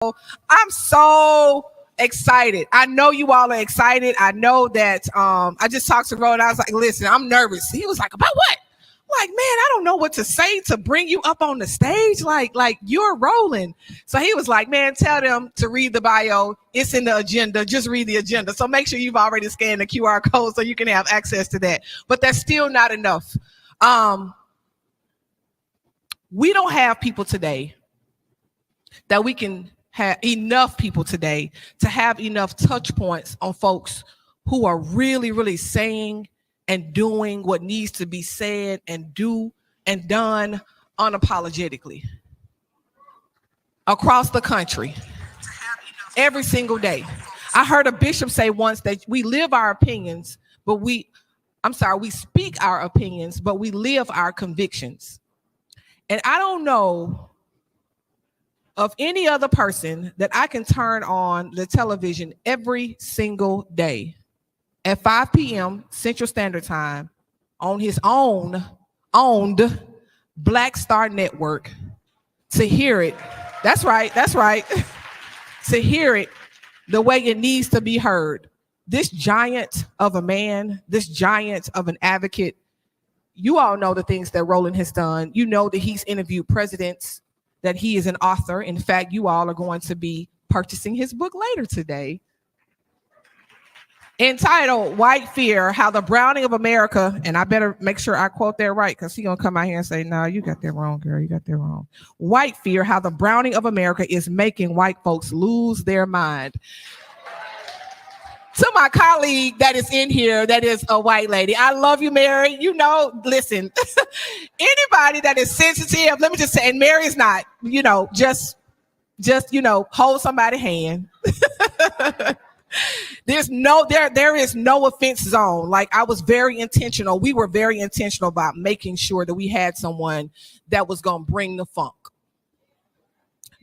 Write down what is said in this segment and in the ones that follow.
I'm so excited. I know you all are excited. I know that I just talked to Roland. I was like, listen, I'm nervous. He was like, about what? I'm like, man, I don't know what to say to bring you up on the stage. Like you're Roland. So he was like, man, tell them to read the bio. It's in the agenda. Just read the agenda. So make sure you've already scanned the QR code so you can have access to that. But that's still not enough. We don't have people today that we can have enough people today to have enough touch points on folks who are really, really saying and doing what needs to be said and do and done unapologetically across the country every single day. I heard a bishop say once that we live our opinions, but we speak our opinions, but we live our convictions. And I don't know of any other person that I can turn on the television every single day at 5 p.m. Central Standard Time on his owned Black Star Network to hear it. That's right. To hear it the way it needs to be heard. This giant of a man, this giant of an advocate, you all know the things that Roland has done. You know that he's interviewed presidents, that he is an author. In fact, you all are going to be purchasing his book later today, entitled White Fear, How the Browning of America, and I better make sure I quote that right because he's going to come out here and say, no, you got that wrong, girl. You got that wrong. White Fear, How the Browning of America is Making White Folks Lose Their Mind. To my colleague that is in here, that is a white lady. I love you, Mary. You know, listen, anybody that is sensitive, let me just say, and Mary's not, just hold somebody's hand. There is no offense zone. Like, I was very intentional. We were very intentional about making sure that we had someone that was going to bring the funk.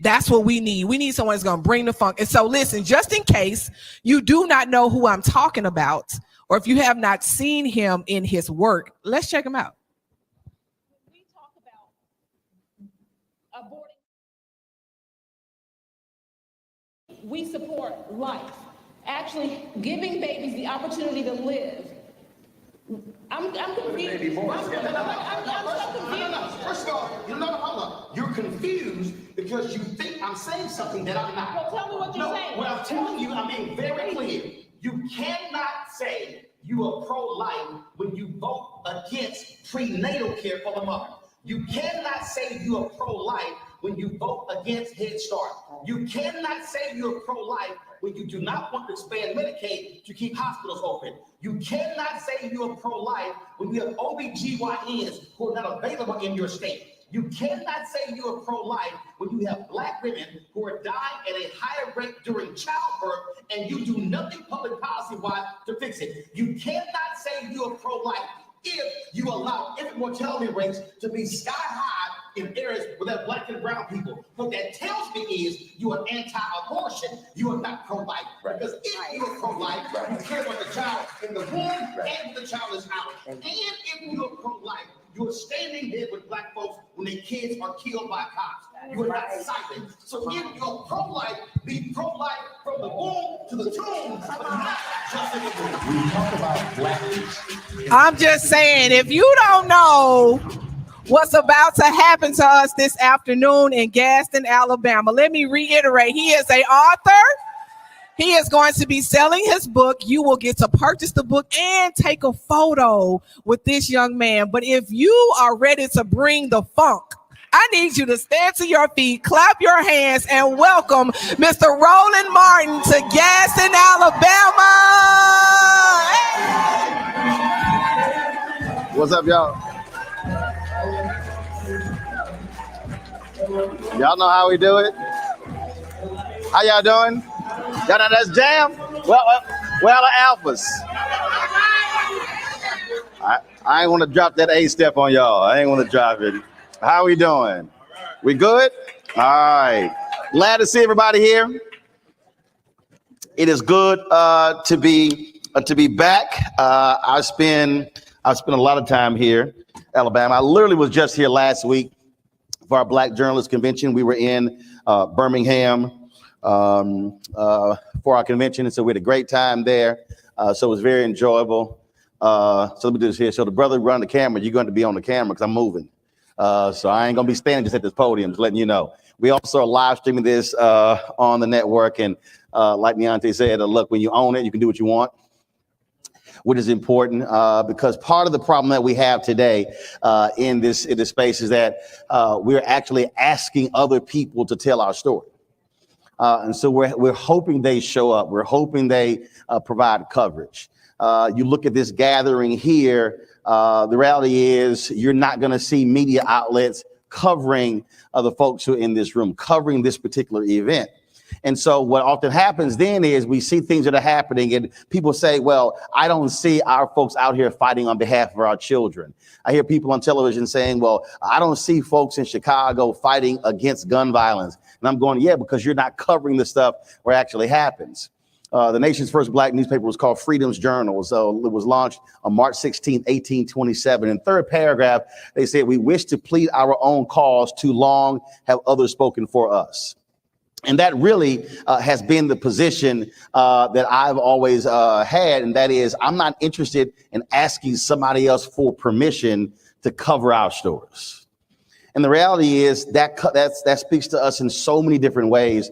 That's what we need. We need someone that's going to bring the funk. And so listen, just in case you do not know who I'm talking about, or if you have not seen him in his work, let's check him out. We talk about aborting. We support life. Actually giving babies the opportunity to live. I'm confused. I'm so confused. First of all, hold up. You're confused because you think I'm saying something that I'm not. Well, tell me what you're saying. What I'm telling you, I mean very clear. You cannot say you are pro-life when you vote against prenatal care for the mother. You cannot say you are pro-life when you vote against Head Start. You cannot say you're pro-life when you do not want to expand Medicaid to keep hospitals open. You cannot say you're pro-life when you have OBGYNs who are not available in your state. You cannot say you're pro-life when you have Black women who are dying at a higher rate during childbirth and you do nothing public policy-wise to fix it. You cannot say you're pro-life if you allow infant mortality rates to be sky high in areas where there are Black and brown people. What that tells me is you are anti-abortion. You are not pro-life. Right. Because if you are pro-life, you care about the child in the womb and the child is out. And if you are pro-life, you are standing there with Black folks when their kids are killed by cops. You are not silent. So if you're pro-life, be pro-life from the womb to the tomb, but not just in the womb. We talk about Black. I'm just saying, if you don't know what's about to happen to us this afternoon in Gaston, Alabama, let me reiterate, he is an author. He is going to be selling his book. You will get to purchase the book and take a photo with this young man. But if you are ready to bring the funk, I need you to stand to your feet, clap your hands, and welcome Mr. Roland Martin to Gaston, Alabama. Hey. What's up, y'all? Y'all know how we do it? How y'all doing? Y'all know that's jam? Well, the alphas. I ain't want to drop that A step on y'all. I ain't want to drop it. How we doing? We good? All right. Glad to see everybody here. It is good to be back. I spend a lot of time here, Alabama. I literally was just here last week for our Black Journalists Convention. We were in Birmingham for our convention. And so we had a great time there. So it was very enjoyable. So let me do this here. So the brother run the camera, you're going to be on the camera because I'm moving. So I ain't going to be standing just at this podium, just letting you know. We also are live streaming this on the network. And like Deontay said, look, when you own it, you can do what you want, which is important because part of the problem that we have today in this space is that we're actually asking other people to tell our story. And so we're hoping they show up. We're hoping they provide coverage. You look at this gathering here, the reality is you're not going to see media outlets covering the folks who are in this room, covering this particular event. And so what often happens then is we see things that are happening and people say, well, I don't see our folks out here fighting on behalf of our children. I hear people on television saying, well, I don't see folks in Chicago fighting against gun violence. And I'm going, yeah, because you're not covering the stuff where it actually happens. The nation's first black newspaper was called Freedom's Journal. So it was launched on March 16, 1827. In the third paragraph, they said, we wish to plead our own cause, too long have others spoken for us. And that really has been the position that I've always had. And that is, I'm not interested in asking somebody else for permission to cover our stories. And the reality is that speaks to us in so many different ways,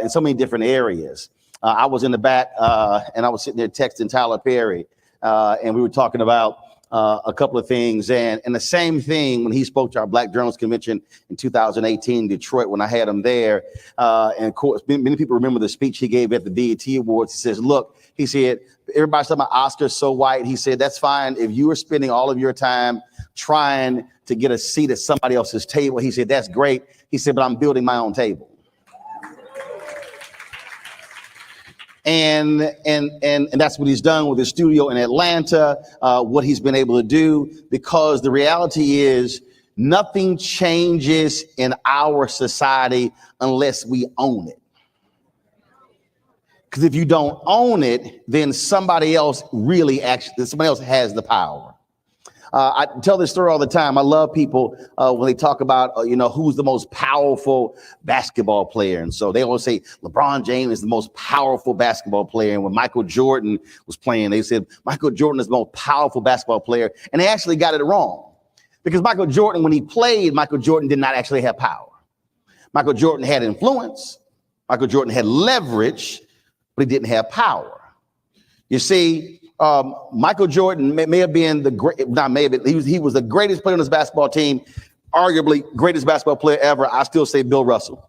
in so many different areas. I was in the back and I was sitting there texting Tyler Perry and we were talking about a couple of things. And the same thing when he spoke to our Black Journalists Convention in 2018 in Detroit when I had him there. And of course, many people remember the speech he gave at the BET Awards. He says, look, he said, everybody's talking about Oscars so white. He said, that's fine. If you are spending all of your time trying to get a seat at somebody else's table, he said, that's great. He said, but I'm building my own table. And that's what he's done with his studio in Atlanta, what he's been able to do, because the reality is nothing changes in our society unless we own it. Because if you don't own it, then somebody else has the power. I tell this story all the time. I love people when they talk about, who's the most powerful basketball player. And so they always say LeBron James is the most powerful basketball player. And when Michael Jordan was playing, they said Michael Jordan is the most powerful basketball player. And they actually got it wrong because Michael Jordan, when he played, Michael Jordan did not actually have power. Michael Jordan had influence. Michael Jordan had leverage, but he didn't have power. You see, Michael Jordan may have been he was the greatest player on his basketball team, arguably greatest basketball player ever. I still say Bill Russell.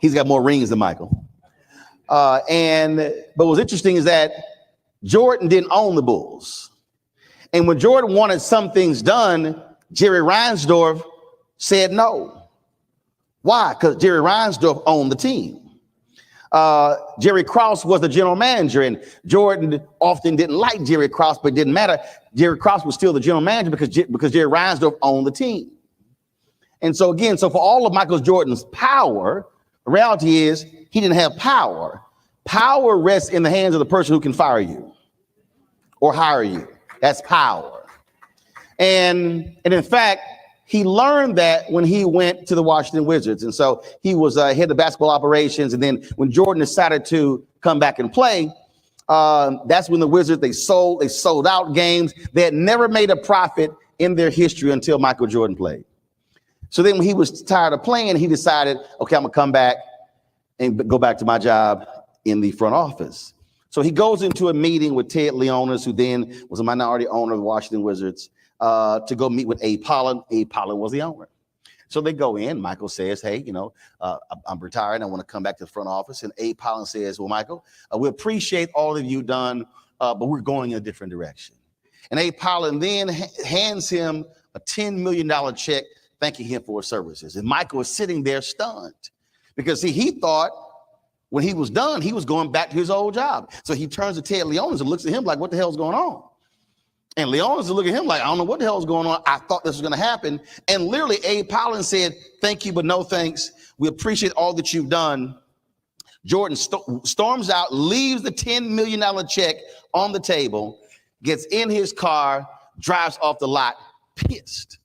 He's got more rings than Michael. But what's interesting is that Jordan didn't own the Bulls. And when Jordan wanted some things done, Jerry Reinsdorf said no. Why? Because Jerry Reinsdorf owned the team. Jerry Krause was the general manager, and Jordan often didn't like Jerry Krause, but it didn't matter. Jerry Krause was still the general manager because Jerry Reinsdorf owned the team. And so for all of Michael Jordan's power, the reality is he didn't have power. Power rests in the hands of the person who can fire you or hire you. That's power. And in fact, he learned that when he went to the Washington Wizards. And so he was head of basketball operations. And then when Jordan decided to come back and play, that's when the Wizards, they sold out games. They had never made a profit in their history until Michael Jordan played. So then when he was tired of playing, he decided, okay, I'm going to come back and go back to my job in the front office. So he goes into a meeting with Ted Leonis, who then was a minority owner of the Washington Wizards, to go meet with Abe Pollin. Abe Pollin was the owner. So they go in. Michael says, hey, I'm retired. I want to come back to the front office. And Abe Pollin says, well, Michael, we appreciate all that you've done, but we're going in a different direction. And Abe Pollin then hands him a $10 million check, thanking him for his services. And Michael was sitting there stunned because he thought when he was done, he was going back to his old job. So he turns to Ted Leonis and looks at him like, what the hell's going on? And Leonis is looking at him like, I don't know what the hell is going on. I thought this was going to happen. And literally, Abe Pollin said, thank you, but no thanks. We appreciate all that you've done. Jordan storms out, leaves the $10 million check on the table, gets in his car, drives off the lot, pissed.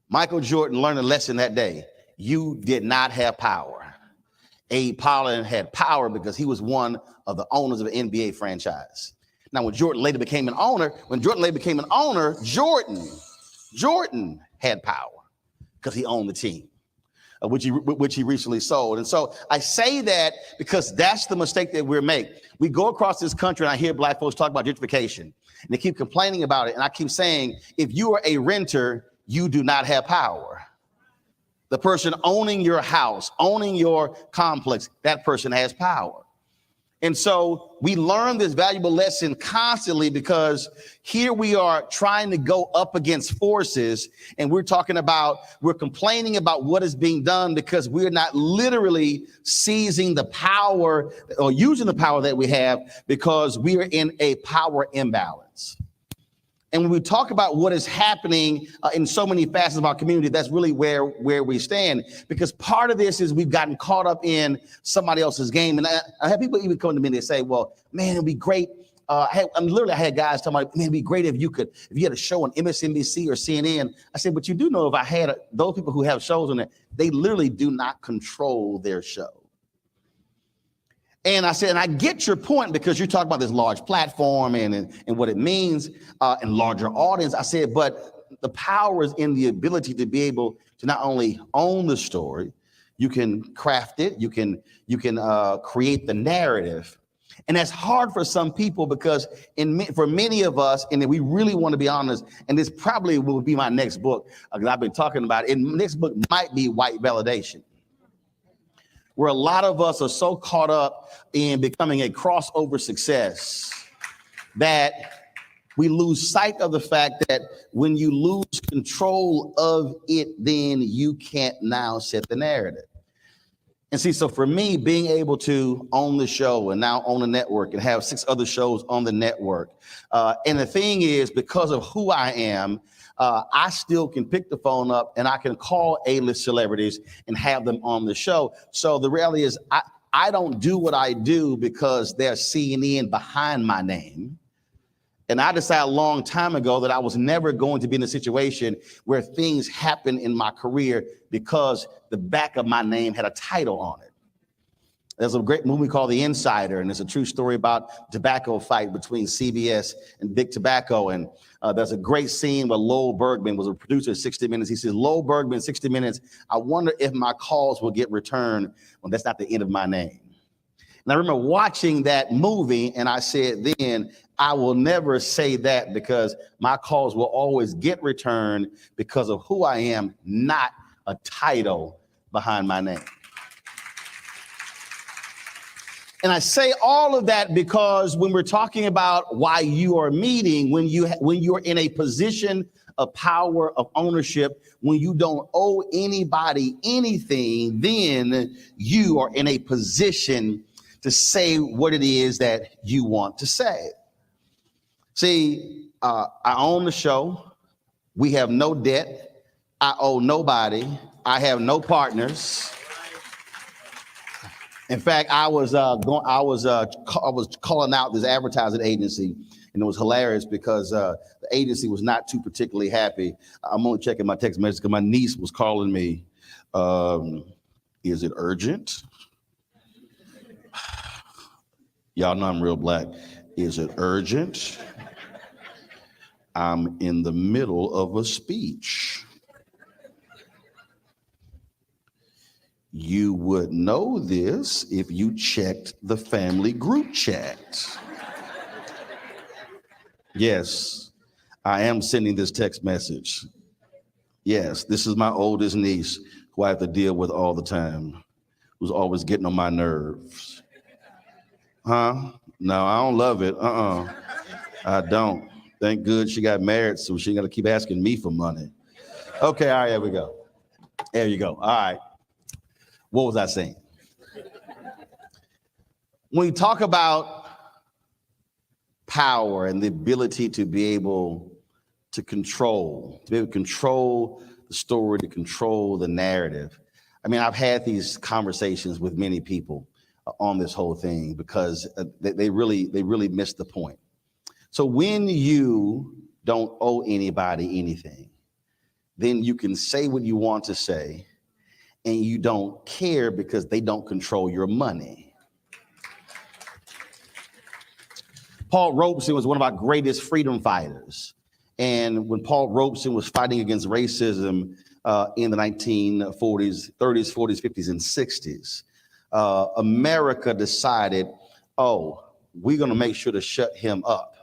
Michael Jordan learned a lesson that day. you did not have power. Abe Pollard had power because he was one of the owners of an NBA franchise. Now, when Jordan later became an owner, Jordan had power because he owned the team, which he recently sold. And so I say that because that's the mistake that we're making. We go across this country and I hear black folks talk about gentrification and they keep complaining about it. And I keep saying, if you are a renter, you do not have power. The person owning your house, owning your complex, that person has power. And so we learn this valuable lesson constantly because here we are trying to go up against forces and we're complaining about what is being done because we're not literally seizing the power or using the power that we have because we are in a power imbalance. And when we talk about what is happening in so many facets of our community, that's really where we stand. Because part of this is we've gotten caught up in somebody else's game. And I have people even come to me and they say, well, man, it'd be great. I had guys telling me, man, it'd be great if you had a show on MSNBC or CNN. I said, but you do know if I had those people who have shows on there, they literally do not control their show. And I said, and I get your point because you're talking about this large platform and what it means and larger audience. I said, but the power is in the ability to be able to not only own the story, you can craft it, you can create the narrative. And that's hard for some people because for many of us, and we really want to be honest, and this probably will be my next book, because I've been talking about it, and the next book might be white validation, where a lot of us are so caught up in becoming a crossover success that we lose sight of the fact that when you lose control of it, then you can't now set the narrative. And see, so for me, being able to own the show and now own a network and have 6 other shows on the network. And the thing is, because of who I am, I still can pick the phone up and I can call A-list celebrities and have them on the show. So the reality is I don't do what I do because there's CNN behind my name. And I decided a long time ago that I was never going to be in a situation where things happen in my career because the back of my name had a title on it. There's a great movie called The Insider, and it's a true story about tobacco fight between CBS and Big Tobacco. And there's a great scene where Lowell Bergman was a producer of 60 Minutes. He says, Lowell Bergman, 60 Minutes, I wonder if my calls will get returned when that's not the end of my name. And I remember watching that movie, and I said then, I will never say that because my calls will always get returned because of who I am, not a title behind my name. And I say all of that because when we're talking about why you are meeting, when you're in a position of power, of ownership, when you don't owe anybody anything, then you are in a position to say what it is that you want to say. See, I own the show. We have no debt. I owe nobody. I have no partners. In fact, I was calling out this advertising agency, and it was hilarious because the agency was not too particularly happy. I'm only checking my text message because my niece was calling me. Is it urgent? Y'all know I'm real black. Is it urgent? I'm in the middle of a speech. You would know this if you checked the family group chat. Yes, I am sending this text message. Yes, this is my oldest niece who I have to deal with all the time, who's always getting on my nerves. Huh? No, I don't love it. I don't. Thank good she got married, so she ain't got to keep asking me for money. Okay, all right, there we go. There you go. All right. What was I saying? When we talk about power and the ability to be able to control the story, to control the narrative. I mean, I've had these conversations with many people on this whole thing because they really missed the point. So when you don't owe anybody anything, then you can say what you want to say, and you don't care because they don't control your money. Paul Robeson was one of our greatest freedom fighters. And when Paul Robeson was fighting against racism in the 1940s, 30s, 40s, 50s, and 60s, America decided, oh, we're going to make sure to shut him up.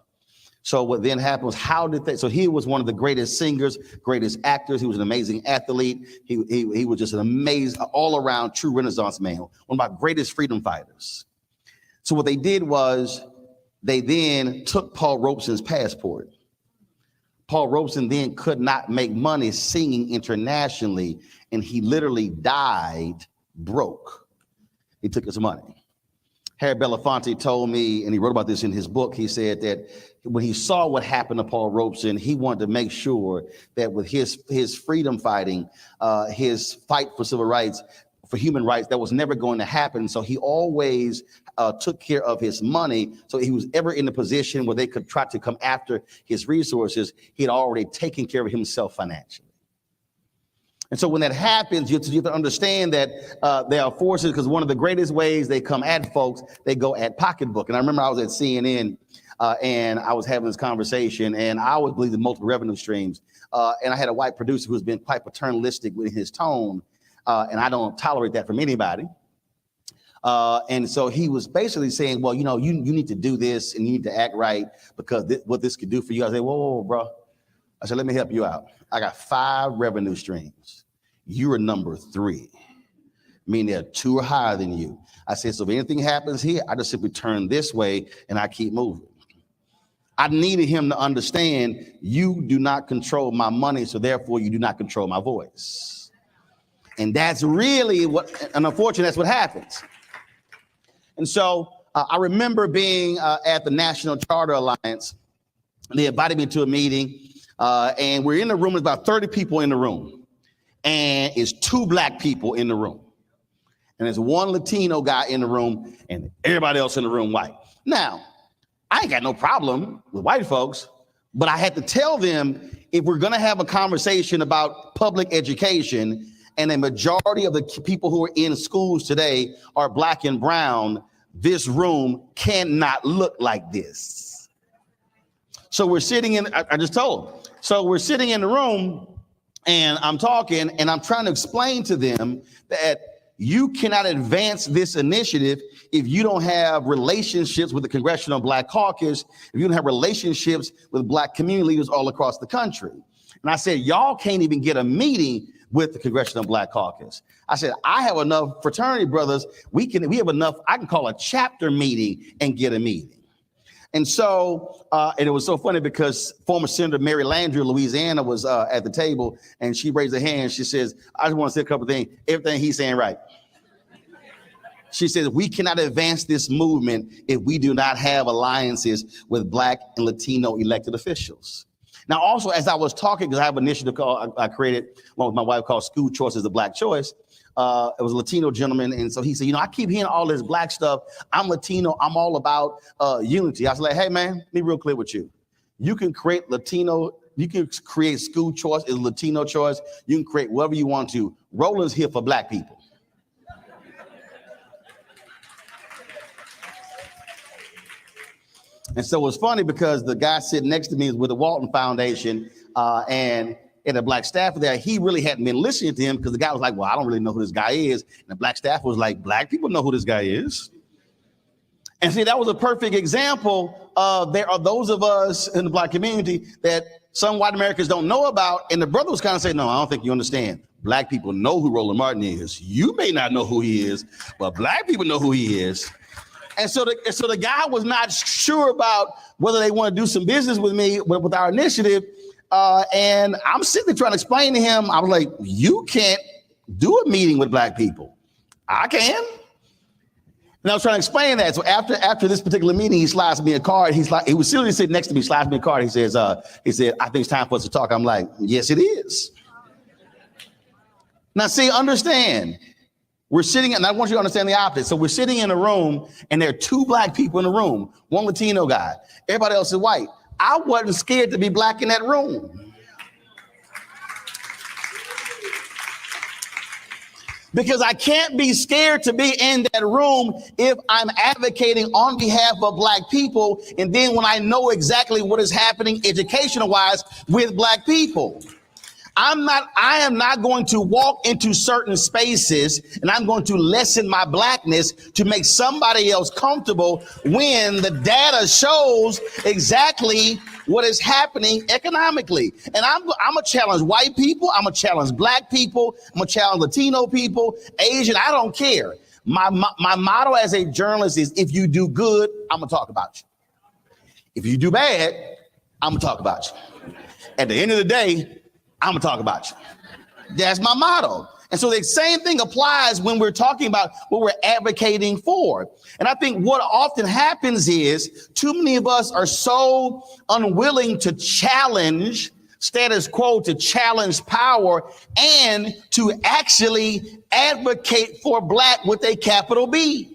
So what then happened was, so he was one of the greatest singers, greatest actors. He was an amazing athlete. He was just an amazing, all around true Renaissance man, one of our greatest freedom fighters. So what they did was they then took Paul Robeson's passport. Paul Robeson then could not make money singing internationally, and he literally died broke. He took his money. Harry Belafonte told me, and he wrote about this in his book, he said that when he saw what happened to Paul Robeson, he wanted to make sure that with his freedom fighting, his fight for civil rights, for human rights, that was never going to happen. So he always took care of his money. So he was ever in the position where they could try to come after his resources, he had already taken care of himself financially. And so when that happens, you have to understand that there are forces, because one of the greatest ways they come at folks, they go at pocketbook. And I remember I was at CNN and I was having this conversation, and I always believe in multiple revenue streams. And I had a white producer who's been quite paternalistic with his tone, and I don't tolerate that from anybody. And so he was basically saying, well, you know, you need to do this and you need to act right because what this could do for you. I said, whoa, bro. I said, let me help you out. I got 5 revenue streams. You are number 3, meaning there are 2 are higher than you. I said, so if anything happens here, I just simply turn this way and I keep moving. I needed him to understand you do not control my money, so therefore you do not control my voice. And that's really and unfortunately, that's what happens. And so I remember being at the National Charter Alliance. They invited me to a meeting. And we're in the room, there's about 30 people in the room, and it's 2 black people in the room. And there's 1 Latino guy in the room and everybody else in the room white. Now, I ain't got no problem with white folks, but I had to tell them if we're going to have a conversation about public education and a majority of the people who are in schools today are black and brown, this room cannot look like this. So we're sitting in, I just told them. So we're sitting in the room and I'm talking and I'm trying to explain to them that you cannot advance this initiative if you don't have relationships with the Congressional Black Caucus, if you don't have relationships with black community leaders all across the country. And I said, y'all can't even get a meeting with the Congressional Black Caucus. I said, I have enough fraternity brothers. We have enough. I can call a chapter meeting and get a meeting. And so, and it was so funny because former Senator Mary Landrieu of Louisiana was at the table, and she raised her hand. She says, I just want to say a couple of things. Everything he's saying right. She says, we cannot advance this movement if we do not have alliances with black and Latino elected officials. Now, also, as I was talking, because I have an initiative I created along with my wife called School Choice is a Black Choice. It was a Latino gentleman. And so he said, you know, I keep hearing all this black stuff. I'm Latino. I'm all about unity. I was like, hey, man, be real clear with you. You can create Latino. You can create School Choice is Latino choice. You can create whatever you want to. Roland's here for black people. And so it was funny because the guy sitting next to me is with the Walton Foundation and a black staffer there. He really hadn't been listening to him because the guy was like, well, I don't really know who this guy is. And the black staffer was like, black people know who this guy is. And see, that was a perfect example of there are those of us in the black community that some white Americans don't know about. And the brother was kind of saying, no, I don't think you understand. Black people know who Roland Martin is. You may not know who he is, but black people know who he is. And so the guy was not sure about whether they want to do some business with me, with our initiative. And I'm sitting there trying to explain to him, I was like, you can't do a meeting with black people. I can. And I was trying to explain that. So after this particular meeting, he slides me a card. He was seriously sitting next to me, slides me a card. He said, I think it's time for us to talk. I'm like, yes, it is. Now, see, understand. We're sitting, and I want you to understand the opposite. So we're sitting in a room, and there are 2 black people in the room, 1 Latino guy. Everybody else is white. I wasn't scared to be black in that room. because I can't be scared to be in that room if I'm advocating on behalf of Black people. And then when I know exactly what is happening educational wise with Black people, I am not going to walk into certain spaces and I'm going to lessen my Blackness to make somebody else comfortable when the data shows exactly what is happening economically. And I'm gonna challenge white people, I'm gonna challenge Black people, I'm gonna challenge Latino people, Asian, I don't care. My motto as a journalist is, if you do good, I'm gonna talk about you. If you do bad, I'm gonna talk about you. At the end of the day, I'm gonna talk about you. That's my motto. And so the same thing applies when we're talking about what we're advocating for. And I think what often happens is too many of us are so unwilling to challenge status quo, to challenge power, and to actually advocate for Black with a capital B.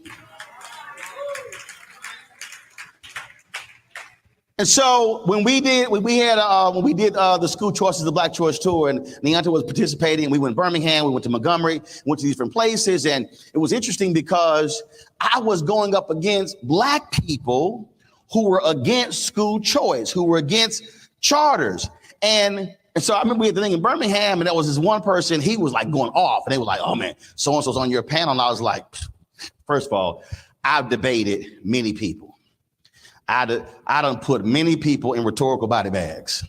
And so when we did the school choices, the Black Choice Tour, and Neonta was participating, we went to Birmingham, we went to Montgomery, went to these different places, and it was interesting because I was going up against Black people who were against school choice, who were against charters, and so I remember we had the thing in Birmingham, and there was this one person, he was like going off, and they were like, "Oh man, so and so's on your panel," and I was like, first of all, I've debated many people. I done put many people in rhetorical body bags.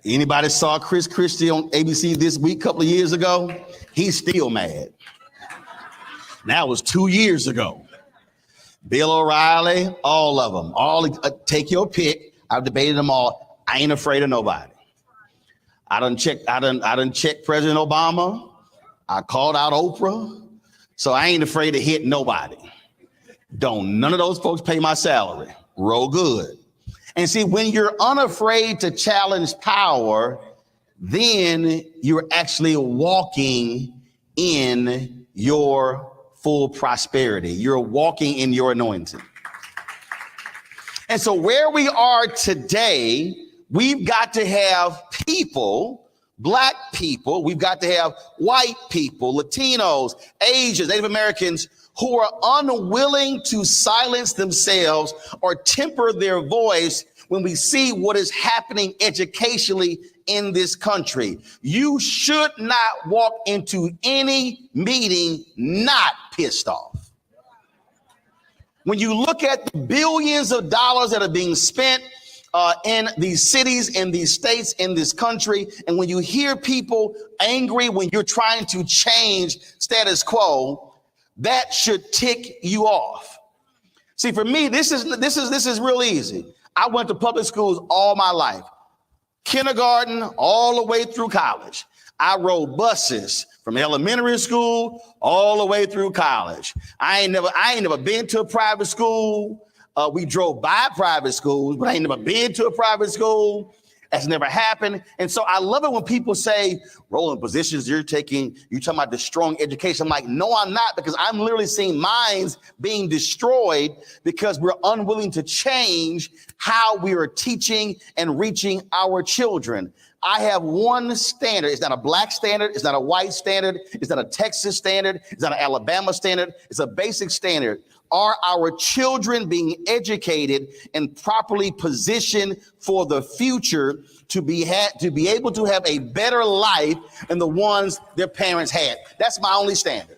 Anybody saw Chris Christie on ABC This Week a couple of years ago? He's still mad. That was 2 years ago. Bill O'Reilly, all of them, take your pick. I've debated them all. I ain't afraid of nobody. I done checked President Obama. I called out Oprah. So I ain't afraid to hit nobody. Don't none of those folks pay my salary. Roll good. And see, when you're unafraid to challenge power, then you're actually walking in your full prosperity. You're walking in your anointing. And so where we are today, we've got to have people, Black people, we've got to have white people, Latinos, Asians, Native Americans, who are unwilling to silence themselves or temper their voice when we see what is happening educationally in this country. You should not walk into any meeting not pissed off. When you look at the billions of dollars that are being spent in these cities, in these states, in this country, and when you hear people angry when you're trying to change status quo, that should tick you off. See, for me, this is real easy. I went to public schools all my life, kindergarten all the way through college. I rode buses from elementary school all the way through college. I ain't never been to a private school. We drove by private schools, but I ain't never been to a private school. That's never happened. And so I love it when people say, Roland, positions you're talking about destroying education. I'm like, no, I'm not, because I'm literally seeing minds being destroyed because we're unwilling to change how we are teaching and reaching our children. I have one standard. It's not a Black standard. It's not a white standard. It's not a Texas standard. It's not an Alabama standard. It's a basic standard. Are our children being educated and properly positioned for the future to be able to have a better life than the ones their parents had? That's my only standard.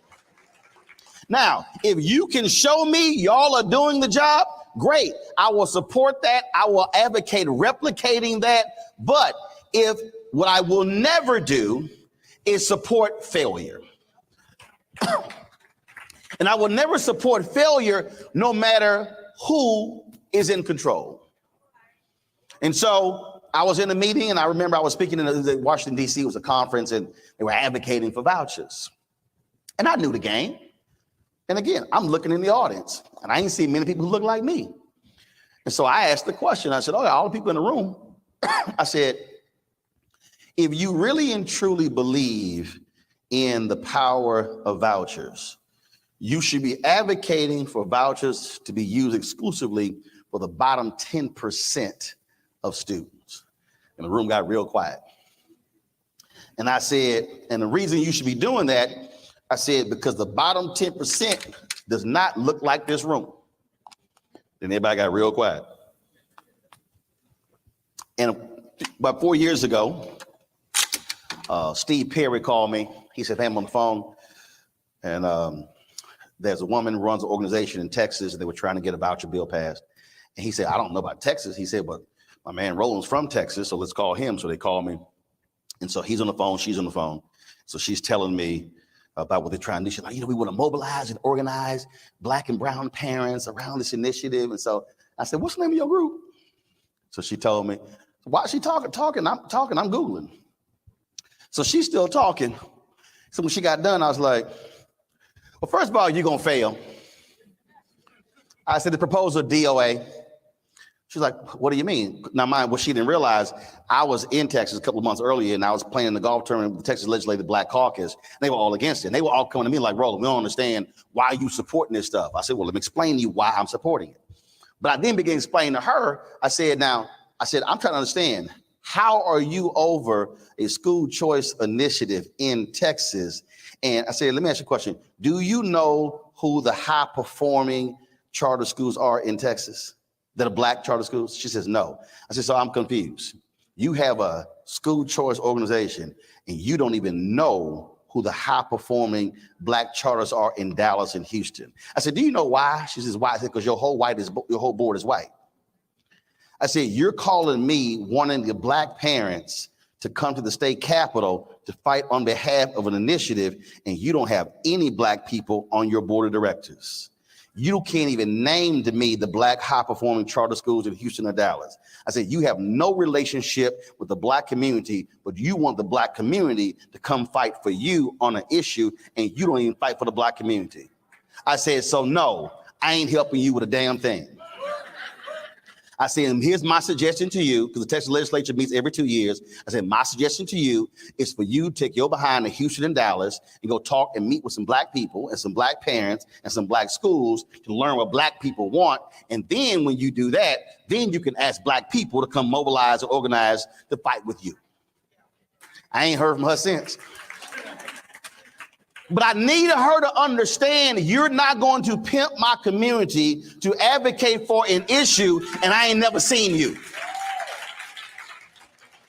Now, if you can show me y'all are doing the job, great. I will support that. I will advocate replicating that. But what I will never do is support failure. And I will never support failure no matter who is in control. And so I was in a meeting, and I remember I was speaking in Washington, D.C. It was a conference, and they were advocating for vouchers. And I knew the game. And again, I'm looking in the audience, and I ain't seen many people who look like me. And so I asked the question. I said, okay, all the people in the room, I said, if you really and truly believe in the power of vouchers, you should be advocating for vouchers to be used exclusively for the bottom 10% of students. And the room got real quiet. And I said, and the reason you should be doing that, I said, because the bottom 10% does not look like this room. Then everybody got real quiet. And about 4 years ago, Steve Perry called me. He said, hey, I'm on the phone. And there's a woman who runs an organization in Texas, and they were trying to get a voucher bill passed. And he said, I don't know about Texas. He said, but my man Roland's from Texas, so let's call him. So they called me. And so he's on the phone, she's on the phone. So she's telling me about what they're trying to do. She's like, we want to mobilize and organize Black and brown parents around this initiative. And so I said, what's the name of your group? So she told me, why is she talking? I'm Googling. So she's still talking. So when she got done, I was like, well, first of all, you're going to fail. I said, the proposal DOA. She's like, what do you mean? Now, mind, what she didn't realize, I was in Texas a couple of months earlier, and I was playing the golf tournament with the Texas Legislative Black Caucus. They were all against it. And they were all coming to me like, Roland, we don't understand why you supporting this stuff. I said, well, let me explain to you why I'm supporting it. But I then began to explain to her, I said, I'm trying to understand, how are you over a school choice initiative in Texas? And I said, let me ask you a question. Do you know who the high performing charter schools are in Texas that are Black charter schools? She says, no. I said, so I'm confused. You have a school choice organization and you don't even know who the high performing Black charters are in Dallas and Houston. I said, do you know why? She says, why? I said, because your whole board is white. I said, you're calling me wanting the Black parents to come to the state capitol to fight on behalf of an initiative, and you don't have any Black people on your board of directors. You can't even name to me the Black high-performing charter schools in Houston or Dallas. I said, you have no relationship with the Black community, but you want the Black community to come fight for you on an issue, and you don't even fight for the Black community. I said, so no, I ain't helping you with a damn thing. I said, here's my suggestion to you, because the Texas legislature meets every 2 years. I said, my suggestion to you is for you to take your behind to Houston and Dallas and go talk and meet with some Black people and some Black parents and some Black schools to learn what Black people want. And then when you do that, then you can ask Black people to come mobilize or organize to fight with you. I ain't heard from her since. But I needed her to understand you're not going to pimp my community to advocate for an issue, and I ain't never seen you.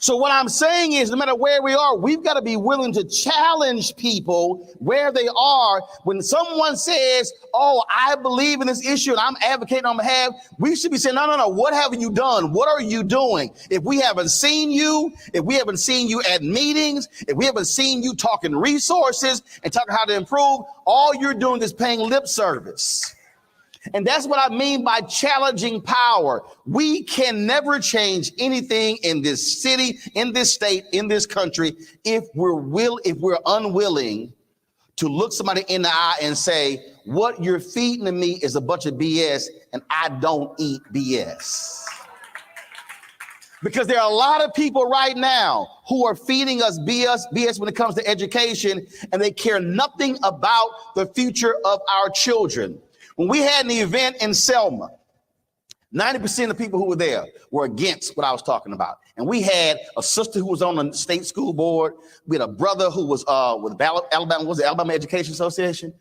So what I'm saying is, no matter where we are, we've got to be willing to challenge people where they are. When someone says, oh, I believe in this issue and I'm advocating on behalf, we should be saying, no, what have you done? What are you doing? If we haven't seen you, at meetings, if we haven't seen you talking resources and talking how to improve, all you're doing is paying lip service. And that's what I mean by challenging power. We can never change anything in this city, in this state, in this country, if we're unwilling to look somebody in the eye and say, what you're feeding to me is a bunch of BS, and I don't eat BS. Because there are a lot of people right now who are feeding us BS when it comes to education, and they care nothing about the future of our children. When we had an event in Selma, 90% of the people who were there were against what I was talking about. And we had a sister who was on the state school board. We had a brother who was with Alabama, was the Alabama Education Association?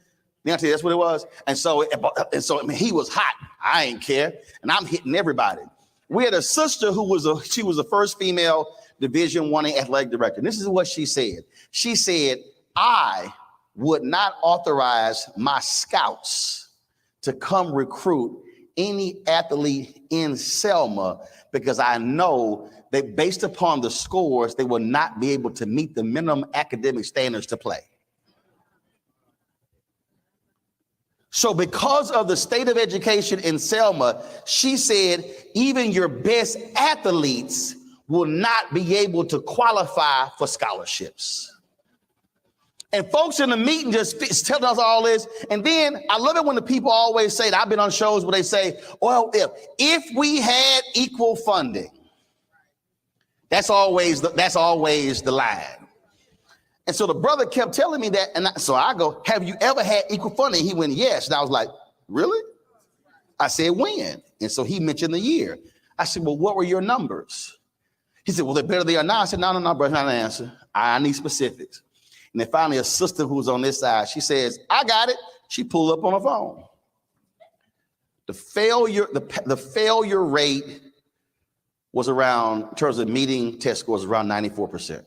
You know, that's what it was. And so I mean, he was hot. I ain't care. And I'm hitting everybody. We had a sister who was the first female Division I athletic director. And this is what she said. She said, I would not authorize my scouts to come recruit any athlete in Selma because I know that based upon the scores, they will not be able to meet the minimum academic standards to play. So because of the state of education in Selma, she said, even your best athletes will not be able to qualify for scholarships. And folks in the meeting just telling us all this. And then I love it when the people always say that. I've been on shows where they say, well, if we had equal funding, that's always the line. And so the brother kept telling me that. And so I go, have you ever had equal funding? He went, yes. And I was like, really? I said, when? And so he mentioned the year. I said, well, what were your numbers? He said, well, they're better than they are now. I said, no, brother, not an answer. I need specifics. And then finally, a sister who's on this side, she says, I got it. She pulled up on her phone. The failure rate was around, in terms of meeting test scores, around 94%.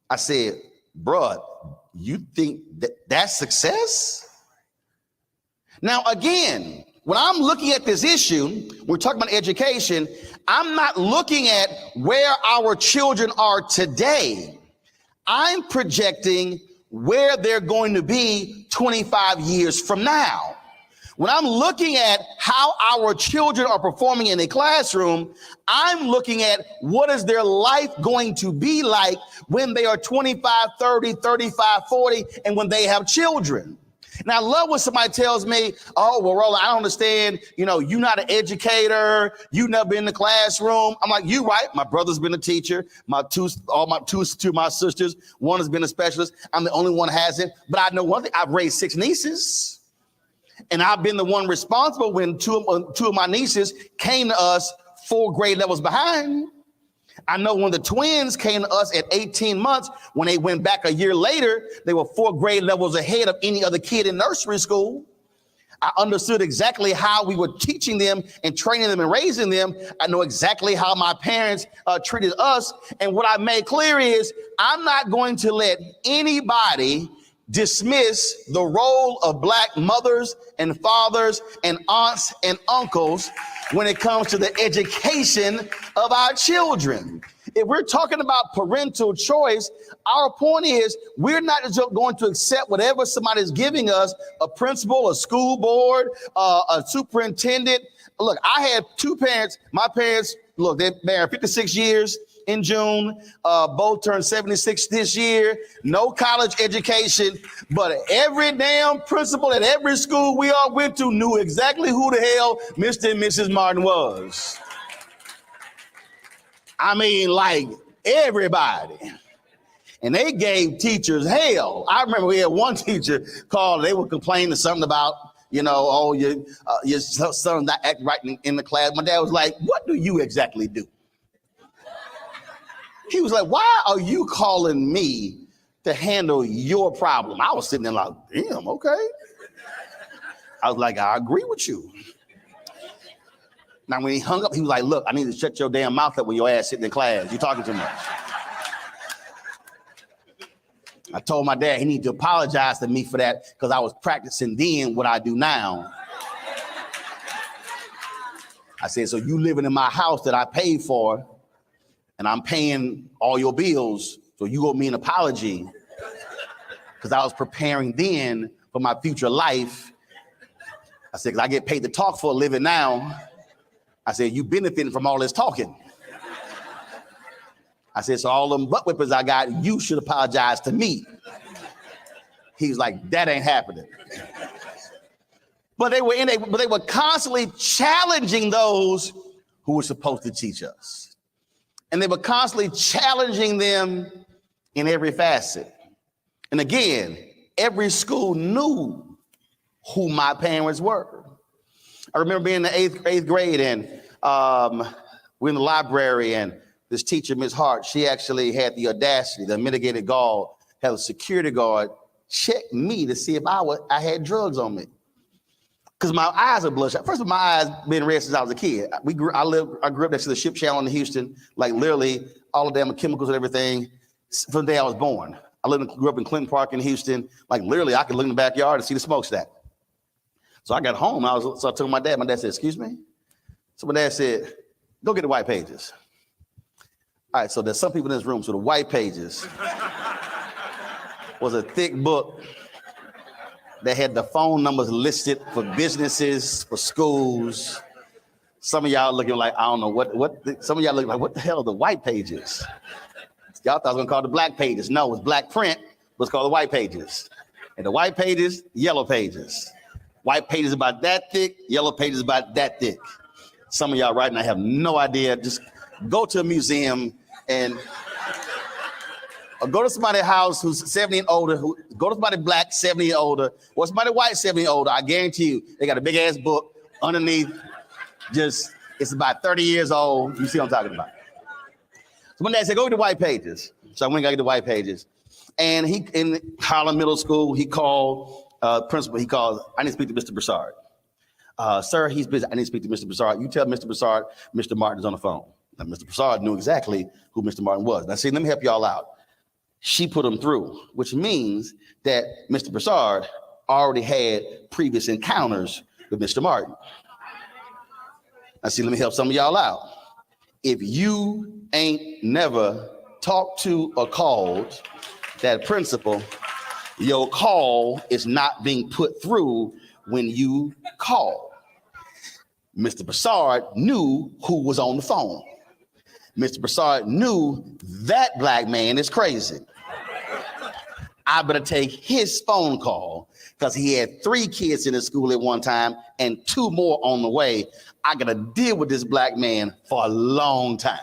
I said, bruh, you think that's success? Now, again, when I'm looking at this issue, we're talking about education, I'm not looking at where our children are today. I'm projecting where they're going to be 25 years from now. When I'm looking at how our children are performing in a classroom, I'm looking at what is their life going to be like when they are 25, 30, 35, 40, and when they have children. And I love when somebody tells me, oh, well, Roland, I don't understand. You know, you're not an educator. You've never been in the classroom. I'm like, you right. My brother's been a teacher. Two of my sisters, one has been a specialist. I'm the only one who hasn't. But I know one thing. I've raised 6 nieces. And I've been the one responsible when two of my nieces came to us 4 grade levels behind. I know when the twins came to us at 18 months, when they went back a year later, they were 4 grade levels ahead of any other kid in nursery school. I understood exactly how we were teaching them and training them and raising them. I know exactly how my parents treated us. And what I made clear is I'm not going to let anybody dismiss the role of Black mothers and fathers and aunts and uncles when it comes to the education of our children. If we're talking about parental choice, our point is we're not just going to accept whatever somebody's giving us, a principal, a school board, a superintendent. Look, I had 2 parents. My parents, look, they're married 56 years. In June, both turned 76 this year, no college education, but every damn principal at every school we all went to knew exactly who the hell Mr. and Mrs. Martin was. I mean, like everybody. And they gave teachers hell. I remember we had one teacher called, they would complain to something about, you know, oh, your son's not acting right in the class. My dad was like, what do you exactly do? He was like, why are you calling me to handle your problem? I was sitting there like, damn, okay. I was like, I agree with you. Now, when he hung up, he was like, look, I need to shut your damn mouth up when your ass sitting in class. You're talking too much. I told my dad he needed to apologize to me for that because I was practicing then what I do now. I said, so you living in my house that I paid for, and I'm paying all your bills, so you owe me an apology because I was preparing then for my future life. I said, because I get paid to talk for a living now. I said, you benefiting from all this talking. I said, so all them butt whippers I got, you should apologize to me. He was like, that ain't happening. But they were constantly challenging those who were supposed to teach us. And they were constantly challenging them in every facet. And again, every school knew who my parents were. I remember being in the eighth grade and we're in the library and this teacher, Ms. Hart, she actually had the audacity, the mitigated gall, had a security guard check me to see if I had drugs on me. Because my eyes are bloodshot. First of all, my eyes been red since I was a kid. I grew up next to the ship channel in Houston, like literally all of them chemicals and everything from the day I was born. Grew up in Clinton Park in Houston. Like literally, I could look in the backyard and see the smokestack. So I got home. So I told my dad. My dad said, "Excuse me." So my dad said, "Go get the white pages." All right. So there's some people in this room. So the white pages was a thick book that had the phone numbers listed for businesses, for schools. Some of y'all looking like, I don't know some of y'all looking like, what the hell are the white pages? Y'all thought I was gonna call it the black pages. No, it's black print, but it's called the white pages. And the white pages, yellow pages. White pages about that thick, yellow pages about that thick. Some of y'all right now have no idea. Just go to a museum and or go to somebody's house who's 70 and older, go to somebody black 70 and older, or somebody white 70 and older. I guarantee you, they got a big ass book underneath. It's about 30 years old. You see what I'm talking about. So my dad said, go get the white pages. So I went and got the white pages. And he, in Harlem Middle School, he called principal. He called, I need to speak to Mr. Broussard. Sir, he's busy. I need to speak to Mr. Broussard. You tell Mr. Broussard, Mr. Martin is on the phone. Now, Mr. Broussard knew exactly who Mr. Martin was. Now, see, let me help y'all out. She put him through, which means that Mr. Broussard already had previous encounters with Mr. Martin. Now, see, let me help some of y'all out. If you ain't never talked to or called that principal, your call is not being put through when you call. Mr. Broussard knew who was on the phone. Mr. Broussard knew that black man is crazy. I better take his phone call because he had 3 kids in his school at one time and 2 more on the way. I got to deal with this black man for a long time.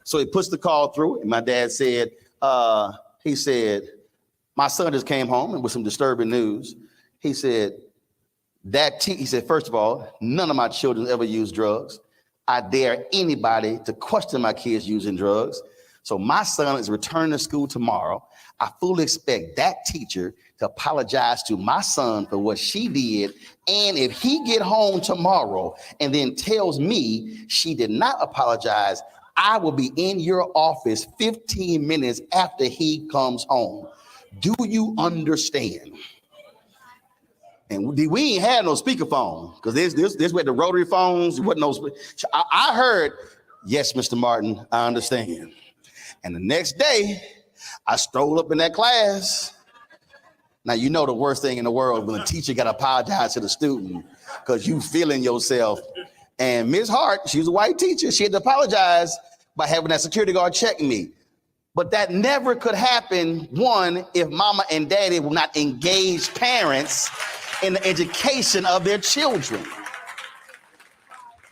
So he puts the call through, and my dad said, he said, my son just came home and with some disturbing news. He said, he said, first of all, none of my children ever use drugs. I dare anybody to question my kids using drugs. So my son is returning to school tomorrow. I fully expect that teacher to apologize to my son for what she did. And if he get home tomorrow and then tells me she did not apologize, I will be in your office 15 minutes after he comes home. Do you understand? And we ain't had no speakerphone because this where the rotary phones, wasn't no. I heard, yes, Mr. Martin, I understand. And the next day, I strolled up in that class. Now, you know the worst thing in the world when a teacher got to apologize to the student because you feeling yourself. And Ms. Hart, she was a white teacher. She had to apologize by having that security guard check me. But that never could happen, one, if mama and daddy were not engaged parents in the education of their children.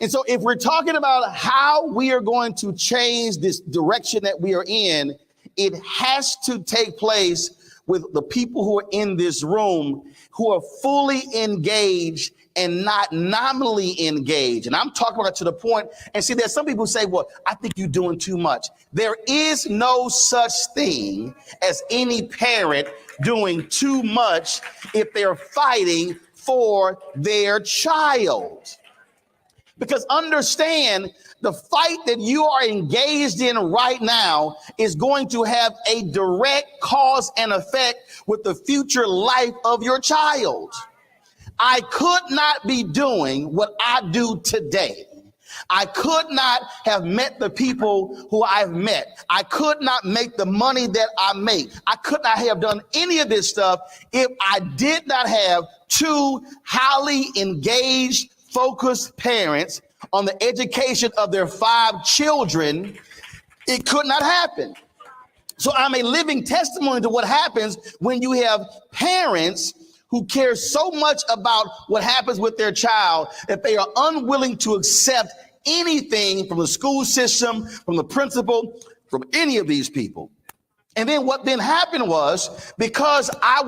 And so if we're talking about how we are going to change this direction that we are in, it has to take place with the people who are in this room who are fully engaged and not nominally engaged. And I'm talking about it to the point, and see, there's some people who say, well, I think you're doing too much. There is no such thing as any parent doing too much if they're fighting for their child. Because understand, the fight that you are engaged in right now is going to have a direct cause and effect with the future life of your child. I could not be doing what I do today. I could not have met the people who I've met. I could not make the money that I make. I could not have done any of this stuff if I did not have 2 highly engaged, focused parents on the education of their 5 children. It could not happen. So I'm a living testimony to what happens when you have parents who care so much about what happens with their child that they are unwilling to accept anything from the school system, from the principal, from any of these people. And then what then happened was, because I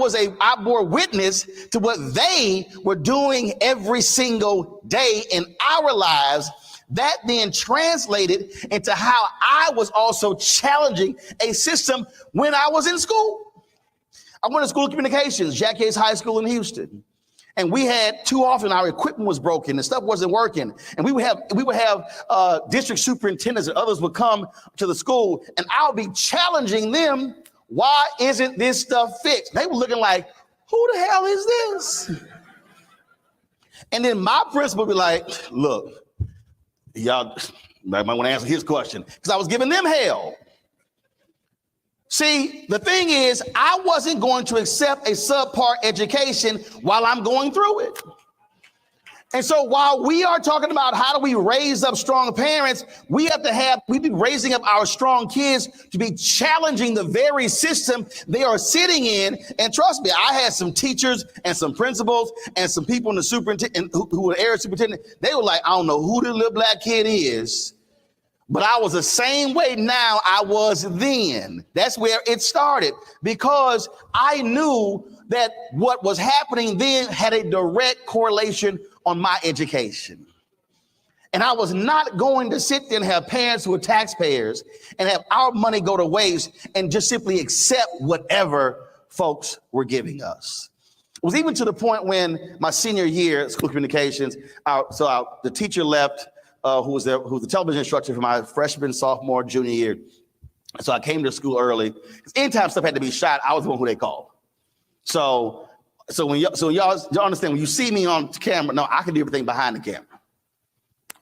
bore witness to what they were doing every single day in our lives, that then translated into how I was also challenging a system when I was in school. I went to school of communications, Jack Hayes High School in Houston. And we had too often our equipment was broken and stuff wasn't working. And we would have district superintendents and others would come to the school and I'll be challenging them. Why isn't this stuff fixed? They were looking like, who the hell is this? And then my principal would be like, look, y'all might want to answer his question because I was giving them hell. See, the thing is, I wasn't going to accept a subpar education while I'm going through it. And so while we are talking about how do we raise up strong parents, we be raising up our strong kids to be challenging the very system they are sitting in. And trust me, I had some teachers and some principals and some people in the superintendent who were area superintendent. They were like, I don't know who the little black kid is. But I was the same way now I was then. That's where it started, because I knew that what was happening then had a direct correlation on my education. And I was not going to sit there and have parents who are taxpayers and have our money go to waste and just simply accept whatever folks were giving us. It was even to the point when my senior year, school communications, the teacher left, who was the television instructor for my freshman, sophomore, junior year. So I came to school early. Anytime stuff had to be shot, I was the one who they called. So y'all understand, when you see me on camera, no, I can do everything behind the camera.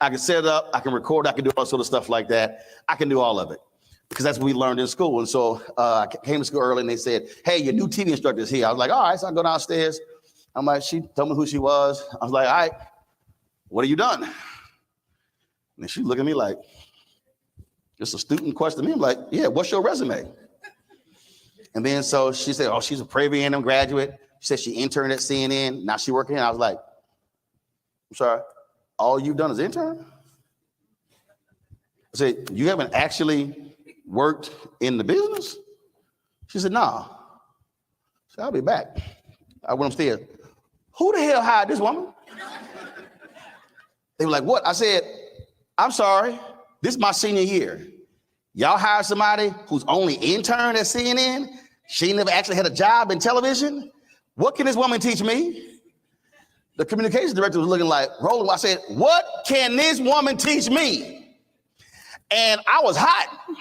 I can set it up, I can record, I can do all sort of stuff like that. I can do all of it because that's what we learned in school. And so I came to school early and they said, hey, your new TV instructor is here. I was like, all right, so I go downstairs. I'm like, she told me who she was. I was like, all right, what have you done? And she looked at me like, just a student question me. I'm like, yeah, what's your resume? And then so she said, oh, she's a Prairie A&M graduate. She said she interned at CNN. Now she working here. I was like, I'm sorry. All you've done is intern? I said, you haven't actually worked in the business? She said, no. So I'll be back. I went upstairs. Who the hell hired this woman? They were like, what? I said, I'm sorry. This is my senior year. Y'all hired somebody who's only interned at CNN? She never actually had a job in television? What can this woman teach me? The communications director was looking like, Roland. I said, what can this woman teach me? And I was hot.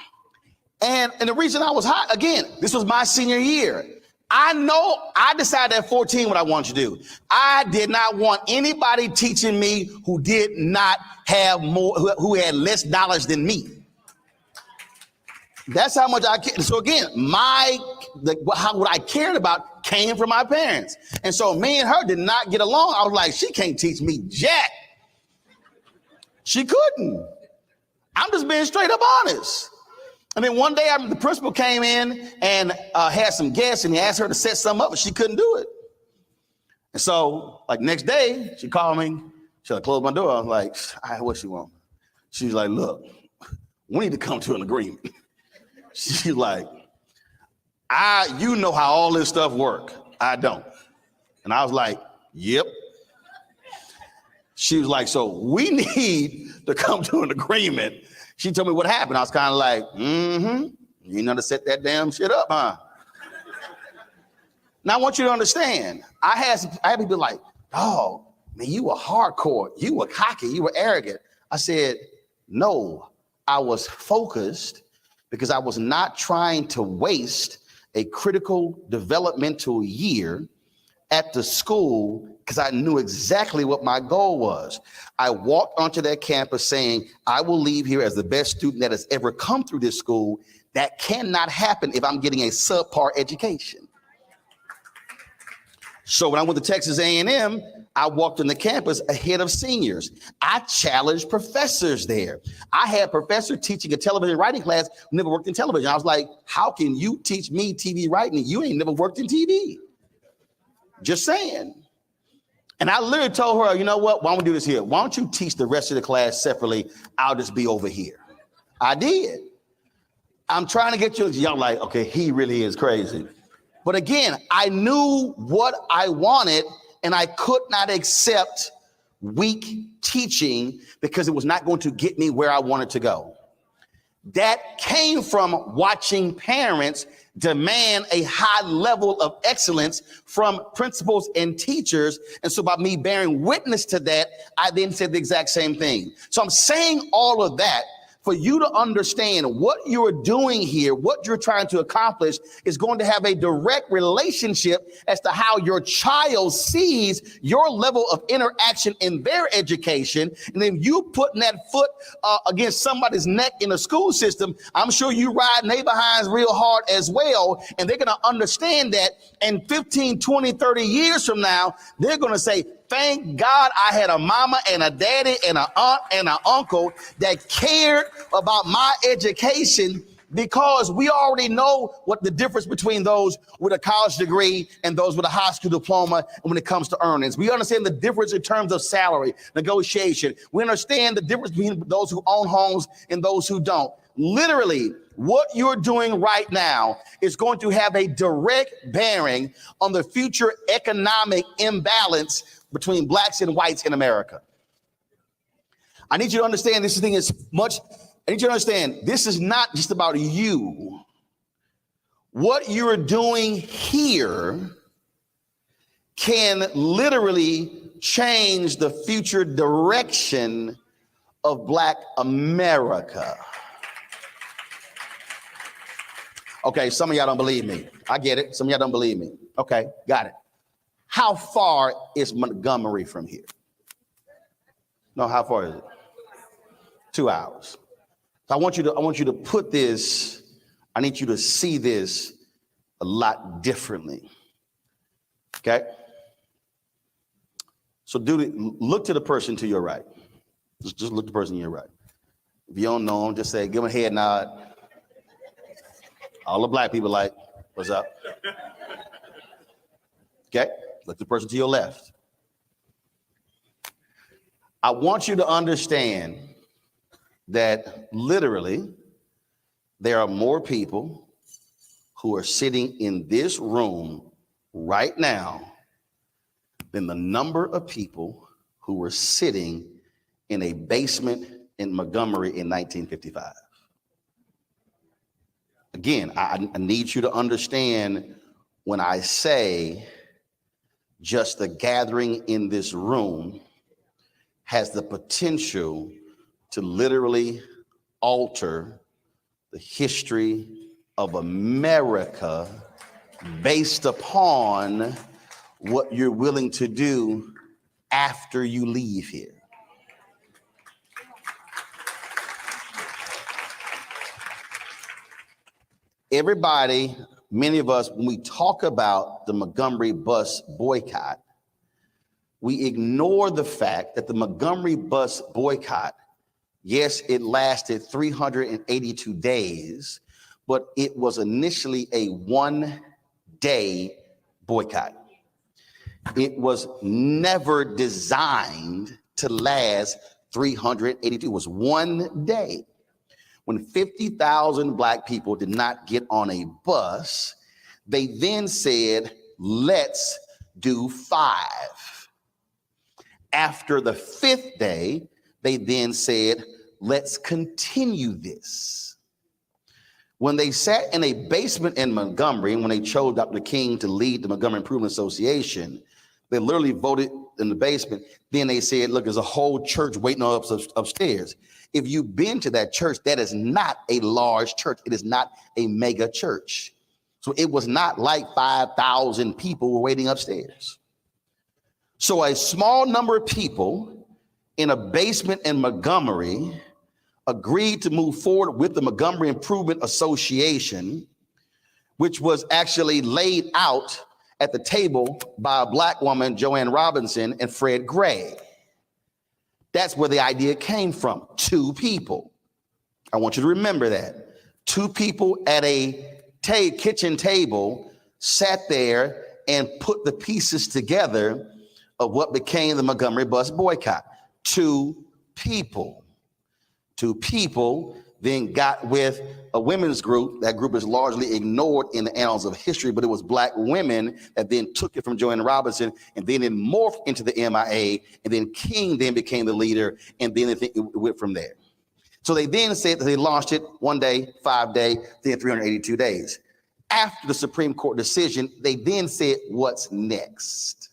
And the reason I was hot, again, this was my senior year. I know I decided at 14 what I wanted to do. I did not want anybody teaching me who did not have more, who had less knowledge than me. That's how much I cared. So again, what I cared about came from my parents. And so me and her did not get along. I was like, she can't teach me jack. She couldn't. I'm just being straight up honest. And then one day the principal came in and had some guests and he asked her to set something up, but she couldn't do it. And so like next day she called me, she closed my door. I was like, all right, what she want? She was like, look, we need to come to an agreement. She's like, you know how all this stuff work. I don't. And I was like, yep. She was like, so we need to come to an agreement. She told me what happened. I was kind of like, you know to set that damn shit up, huh? Now I want you to understand, I had people like, oh, man, you were hardcore. You were cocky. You were arrogant. I said, no, I was focused because I was not trying to waste a critical developmental year at the school because I knew exactly what my goal was. I walked onto that campus saying, I will leave here as the best student that has ever come through this school. That cannot happen if I'm getting a subpar education. So when I went to Texas A&M, I walked on the campus ahead of seniors. I challenged professors there. I had a professor teaching a television writing class who never worked in television. I was like, how can you teach me TV writing? You ain't never worked in TV. Just saying. And I literally told her, you know what? Why don't we do this here? Why don't you teach the rest of the class separately? I'll just be over here. I did. I'm trying to get you. Y'all like, okay, he really is crazy. But again, I knew what I wanted and I could not accept weak teaching because it was not going to get me where I wanted to go. That came from watching parents demand a high level of excellence from principals and teachers. And so by me bearing witness to that, I then said the exact same thing. So I'm saying all of that for you to understand what you're doing here, what you're trying to accomplish is going to have a direct relationship as to how your child sees your level of interaction in their education. And then you putting that foot against somebody's neck in the school system, I'm sure you riding their behinds real hard as well. And they're going to understand that in 15, 20, 30 years from now, they're going to say, thank God I had a mama and a daddy and an aunt and an uncle that cared about my education, because we already know what the difference between those with a college degree and those with a high school diploma when it comes to earnings. We understand the difference in terms of salary, negotiation. We understand the difference between those who own homes and those who don't. Literally, what you're doing right now is going to have a direct bearing on the future economic imbalance between blacks and whites in America. I need you to understand this thing is much. I need you to understand this is not just about you. What you're doing here can literally change the future direction of Black America. Okay, some of y'all don't believe me. I get it. Some of y'all don't believe me. Okay, got it. How far is Montgomery from here? No, how far is it? 2 hours. So I want you to put this, I need you to see this a lot differently. Okay? So look to the person to your right. Just look to the person to your right. If you don't know them, just say, give them a head nod. All the Black people like, what's up? Okay? Look to the person to your left. I want you to understand that literally there are more people who are sitting in this room right now than the number of people who were sitting in a basement in Montgomery in 1955. Again, I need you to understand when I say just the gathering in this room has the potential to literally alter the history of America based upon what you're willing to do after you leave here. Everybody, many of us, when we talk about the Montgomery bus boycott, we ignore the fact that the Montgomery bus boycott, yes, it lasted 382 days, but it was initially a one-day boycott. It was never designed to last 382. It was one day. When 50,000 Black people did not get on a bus, they then said, let's do 5. After the 5th day, they then said, let's continue this. When they sat in a basement in Montgomery, and when they chose Dr. King to lead the Montgomery Improvement Association, they literally voted in the basement. Then they said, look, there's a whole church waiting on us upstairs. If you've been to that church, that is not a large church. It is not a mega church. So it was not like 5,000 people were waiting upstairs. So a small number of people in a basement in Montgomery agreed to move forward with the Montgomery Improvement Association, which was actually laid out at the table by a Black woman, Joanne Robinson, and Fred Gray. That's where the idea came from. 2 people. I want you to remember that. 2 people at a kitchen table sat there and put the pieces together of what became the Montgomery bus boycott. 2 people. 2 people then got with a women's group. That group is largely ignored in the annals of history, but it was Black women that then took it from Joanne Robinson and then it morphed into the MIA, and then King then became the leader, and then it went from there. So they then said that they launched it 1 day, 5 day, then 382 days. After the Supreme Court decision, they then said, what's next?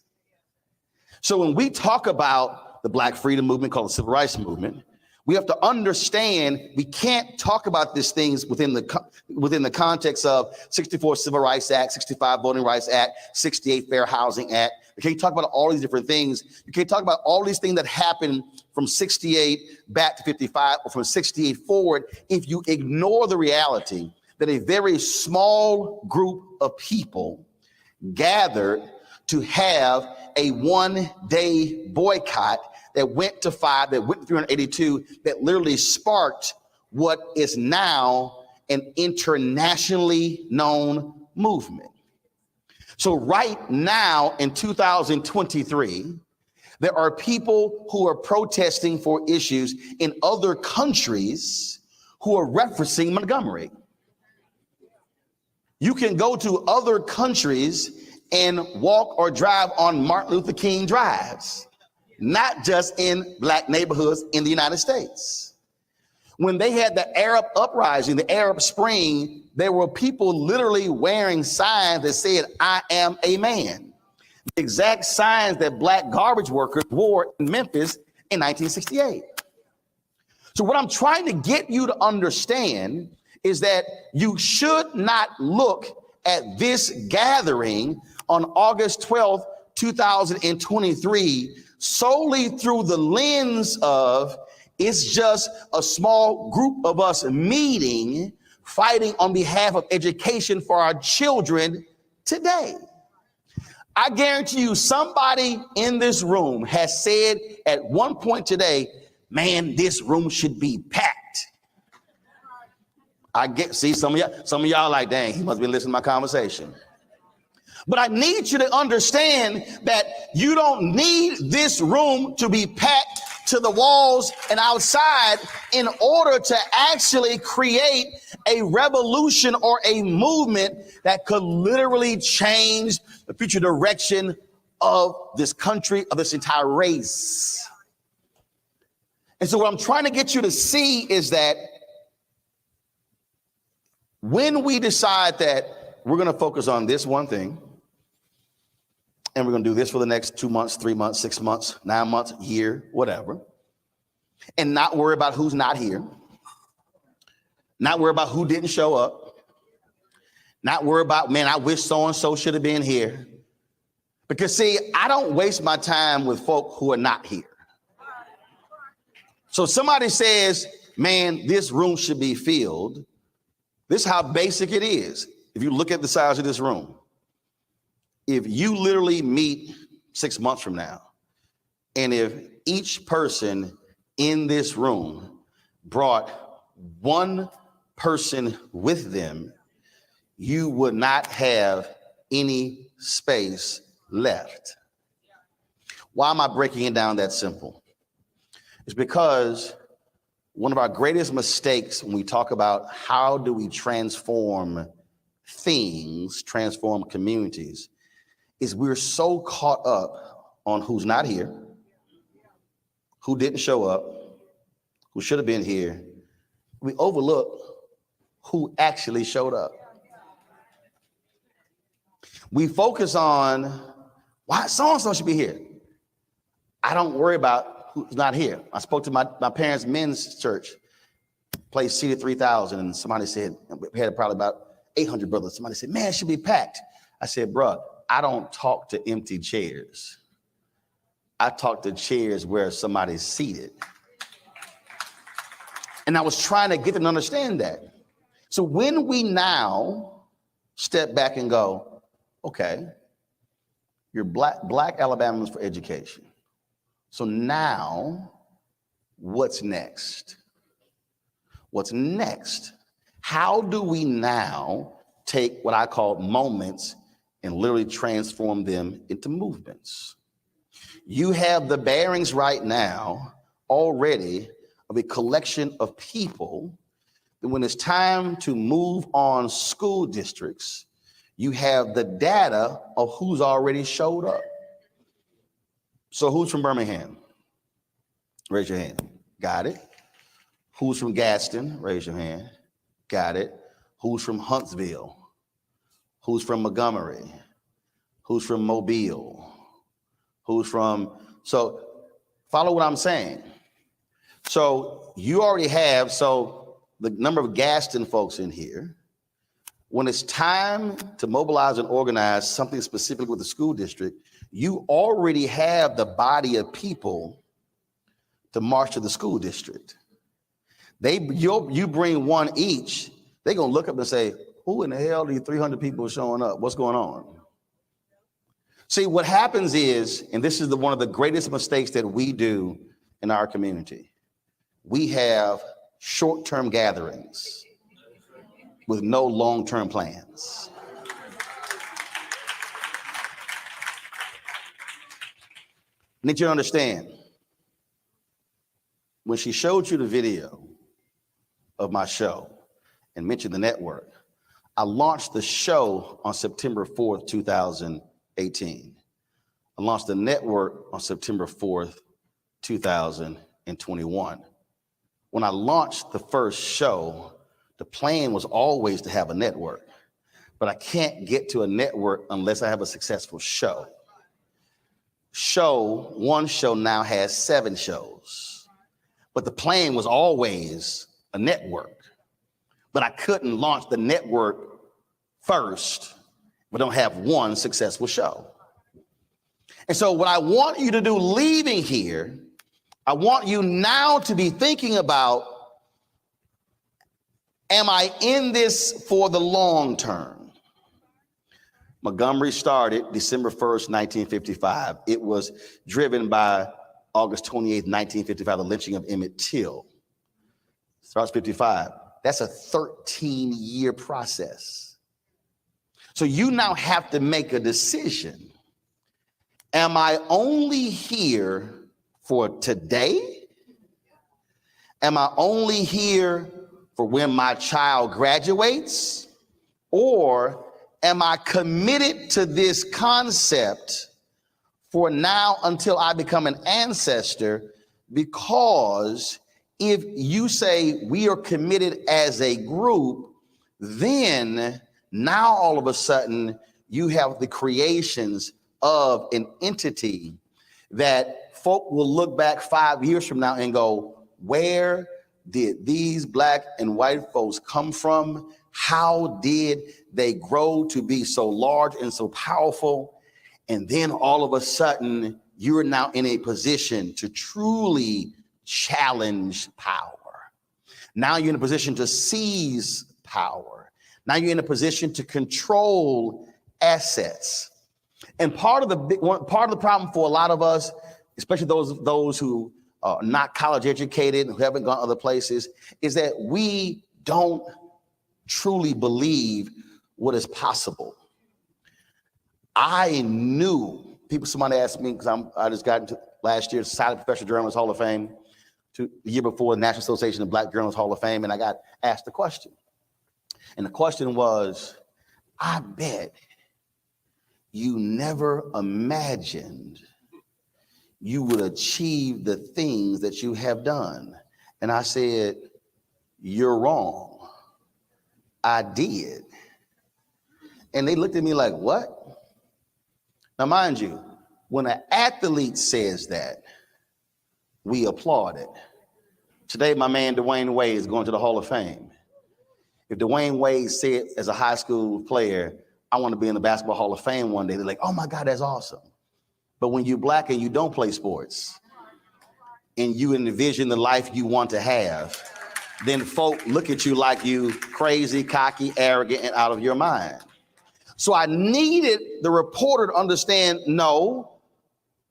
So when we talk about the Black freedom movement called the Civil Rights Movement, we have to understand we can't talk about these things within the context of 64 Civil Rights Act, 65 Voting Rights Act, 68 Fair Housing Act. You can't talk about all these different things. You can't talk about all these things that happened from 68 back to 55 or from 68 forward if you ignore the reality that a very small group of people gathered to have a one-day boycott that went to 5, that went to 382, that literally sparked what is now an internationally known movement. So right now in 2023, there are people who are protesting for issues in other countries who are referencing Montgomery. You can go to other countries and walk or drive on Martin Luther King drives. not just in black neighborhoods in the United States. When they had the Arab uprising, the Arab Spring, there were people literally wearing signs that said, "I am a man." The exact signs that black garbage workers wore in Memphis in 1968. So what I'm trying to get you to understand is that you should not look at this gathering on August 12th, 2023, solely through the lens of it's just a small group of us meeting, fighting on behalf of education for our children today. I guarantee you somebody in this room has said at one point today, man, this room should be packed. I get, see some of y'all like, dang, he must be listening to my conversation. But I need you to understand that you don't need this room to be packed to the walls and outside in order to actually create a revolution or a movement that could literally change the future direction of this country, of this entire race. And so what I'm trying to get you to see is that when we decide that we're going to focus on this one thing, and we're going to do this for the next 2 months, 3 months, 6 months, 9 months, year, whatever, and not worry about who's not here, not worry about who didn't show up, not worry about, man, I wish so-and-so should have been here. Because see, I don't waste my time with folk who are not here. So somebody says, man, this room should be filled. This is how basic it is. If you look at the size of this room, if you literally meet 6 months from now, and if each person in this room brought one person with them, you would not have any space left. Why am I breaking it down that simple? It's because one of our greatest mistakes when we talk about how do we transform things, transform communities, is we're so caught up on who's not here, who didn't show up, who should have been here. We overlook who actually showed up. We focus on why so-and-so should be here. I don't worry about who's not here. I spoke to my parents' men's church, place seated 3,000, and somebody said, we had probably about 800 brothers. Somebody said, man, it should be packed. I said, bruh, I don't talk to empty chairs. I talk to chairs where somebody's seated. And I was trying to get them to understand that. So when we now step back and go, okay, you're black Alabamians for education. So now what's next? What's next? How do we now take what I call moments and literally transform them into movements? You have the bearings right now already of a collection of people that when it's time to move on school districts, you have the data of who's already showed up. So who's from Birmingham? Raise your hand. Got it. Who's from Gaston? Raise your hand. Got it. Who's from Huntsville? Who's from Montgomery? Who's from Mobile? Who's from, so follow what I'm saying. So you already have, so the number of Gaston folks in here. When it's time to mobilize and organize something specific with the school district, you already have the body of people to march to the school district. You bring one each, they're gonna look up and say, who in the hell are these 300 people showing up? What's going on? See, what happens is, and this is one of the greatest mistakes that we do in our community, we have short-term gatherings with no long-term plans. I need you to understand, when she showed you the video of my show and mentioned the network, I launched the show on September 4th, 2018. I launched the network on September 4th, 2021. When I launched the first show, the plan was always to have a network, but I can't get to a network unless I have a successful show. One show now has 7 shows, but the plan was always a network, but I couldn't launch the network first, but don't have one successful show. And so what I want you to do leaving here, I want you now to be thinking about, am I in this for the long term? Montgomery started December 1st, 1955. It was driven by August 28th, 1955, the lynching of Emmett Till. Starts 55. That's a 13-year process. So you now have to make a decision. Am I only here for today? Am I only here for when my child graduates? Or am I committed to this concept for now until I become an ancestor? Because if you say we are committed as a group, then now all of a sudden you have the creations of an entity that folk will look back 5 years from now and go, where did these Black and white folks come from? How did they grow to be so large and so powerful? And then all of a sudden, you're now in a position to truly challenge power. Now you're in a position to seize power. Now you're in a position to control assets. And part of the problem for a lot of us, especially those who are not college educated, who haven't gone other places, is that we don't truly believe what is possible. I knew somebody asked me, because I just got into last year's Society of Professional Journalists Hall of Fame, the year before the National Association of Black Journalists Hall of Fame, and I got asked a question. And the question was, I bet you never imagined you would achieve the things that you have done. And I said, you're wrong. I did. And they looked at me like, what? Now, mind you, when an athlete says that, we applaud it. Today, my man Dwayne Wade is going to the Hall of Fame. If Dwayne Wade said as a high school player, I want to be in the Basketball Hall of Fame one day, they're like, oh my God, that's awesome. But when you're Black and you don't play sports and you envision the life you want to have, then folk look at you like you crazy, cocky, arrogant, and out of your mind. So I needed the reporter to understand, no,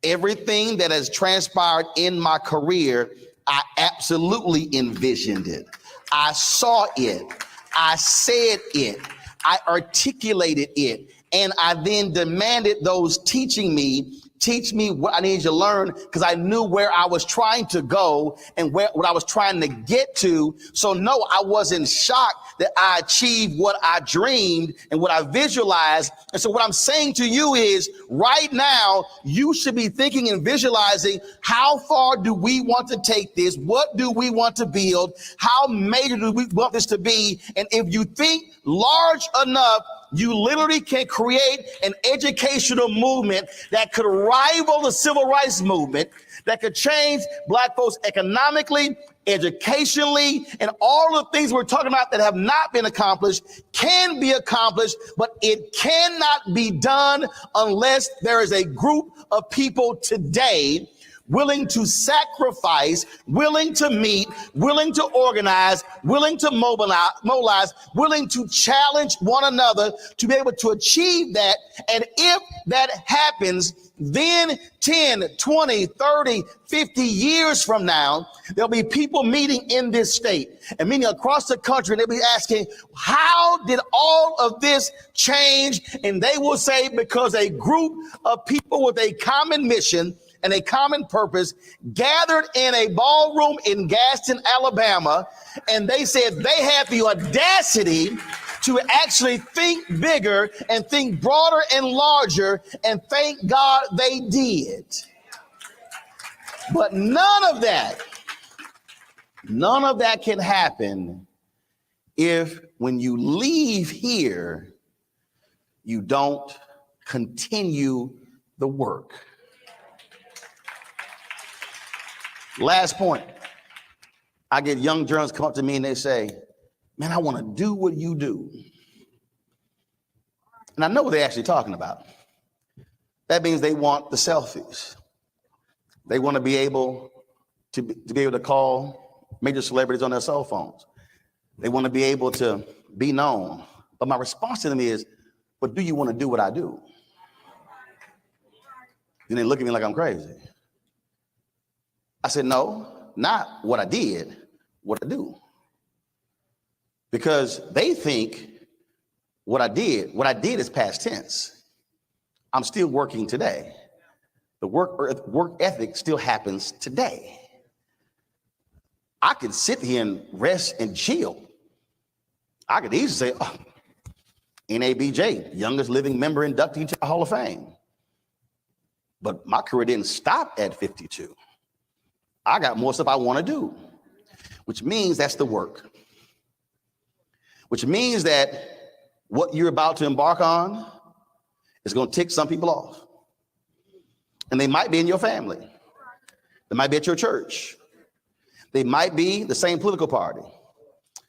everything that has transpired in my career, I absolutely envisioned it. I saw it. I said it. I articulated it. And I then demanded those teach me what I need to learn, because I knew where I was trying to go and what I was trying to get to. So no, I wasn't shocked that I achieved what I dreamed and what I visualized. And so what I'm saying to you is, right now, you should be thinking and visualizing, how far do we want to take this? What do we want to build? How major do we want this to be? And if you think large enough, you literally can create an educational movement that could rival the civil rights movement, that could change Black folks economically, educationally, and all the things we're talking about that have not been accomplished can be accomplished, but it cannot be done unless there is a group of people today willing to sacrifice, willing to meet, willing to organize, willing to mobilize, willing to challenge one another to be able to achieve that. And if that happens, then 10, 20, 30, 50 years from now, there'll be people meeting in this state and meeting across the country, and they'll be asking, how did all of this change? And they will say, because a group of people with a common mission and a common purpose gathered in a ballroom in Gaston, Alabama, and they said they had the audacity to actually think bigger and think broader and larger, and thank God they did. But none of that can happen if when you leave here, you don't continue the work. Last point. I get young journalists come up to me and they say, man, I want to do what you do. And I know what they're actually talking about. That means they want the selfies. They want to be able to call major celebrities on their cell phones. They want to be able to be known. But my response to them is, but do you want to do what I do? Then they look at me like I'm crazy. I said, no, not what I did, what I do. Because they think what I did is past tense. I'm still working today. The work ethic still happens today. I could sit here and rest and chill. I could easily say, oh, NABJ, youngest living member inductee to the Hall of Fame. But my career didn't stop at 52. I got more stuff I want to do, which means that's the work. Which means that what you're about to embark on is going to tick some people off. And they might be in your family. They might be at your church. They might be the same political party.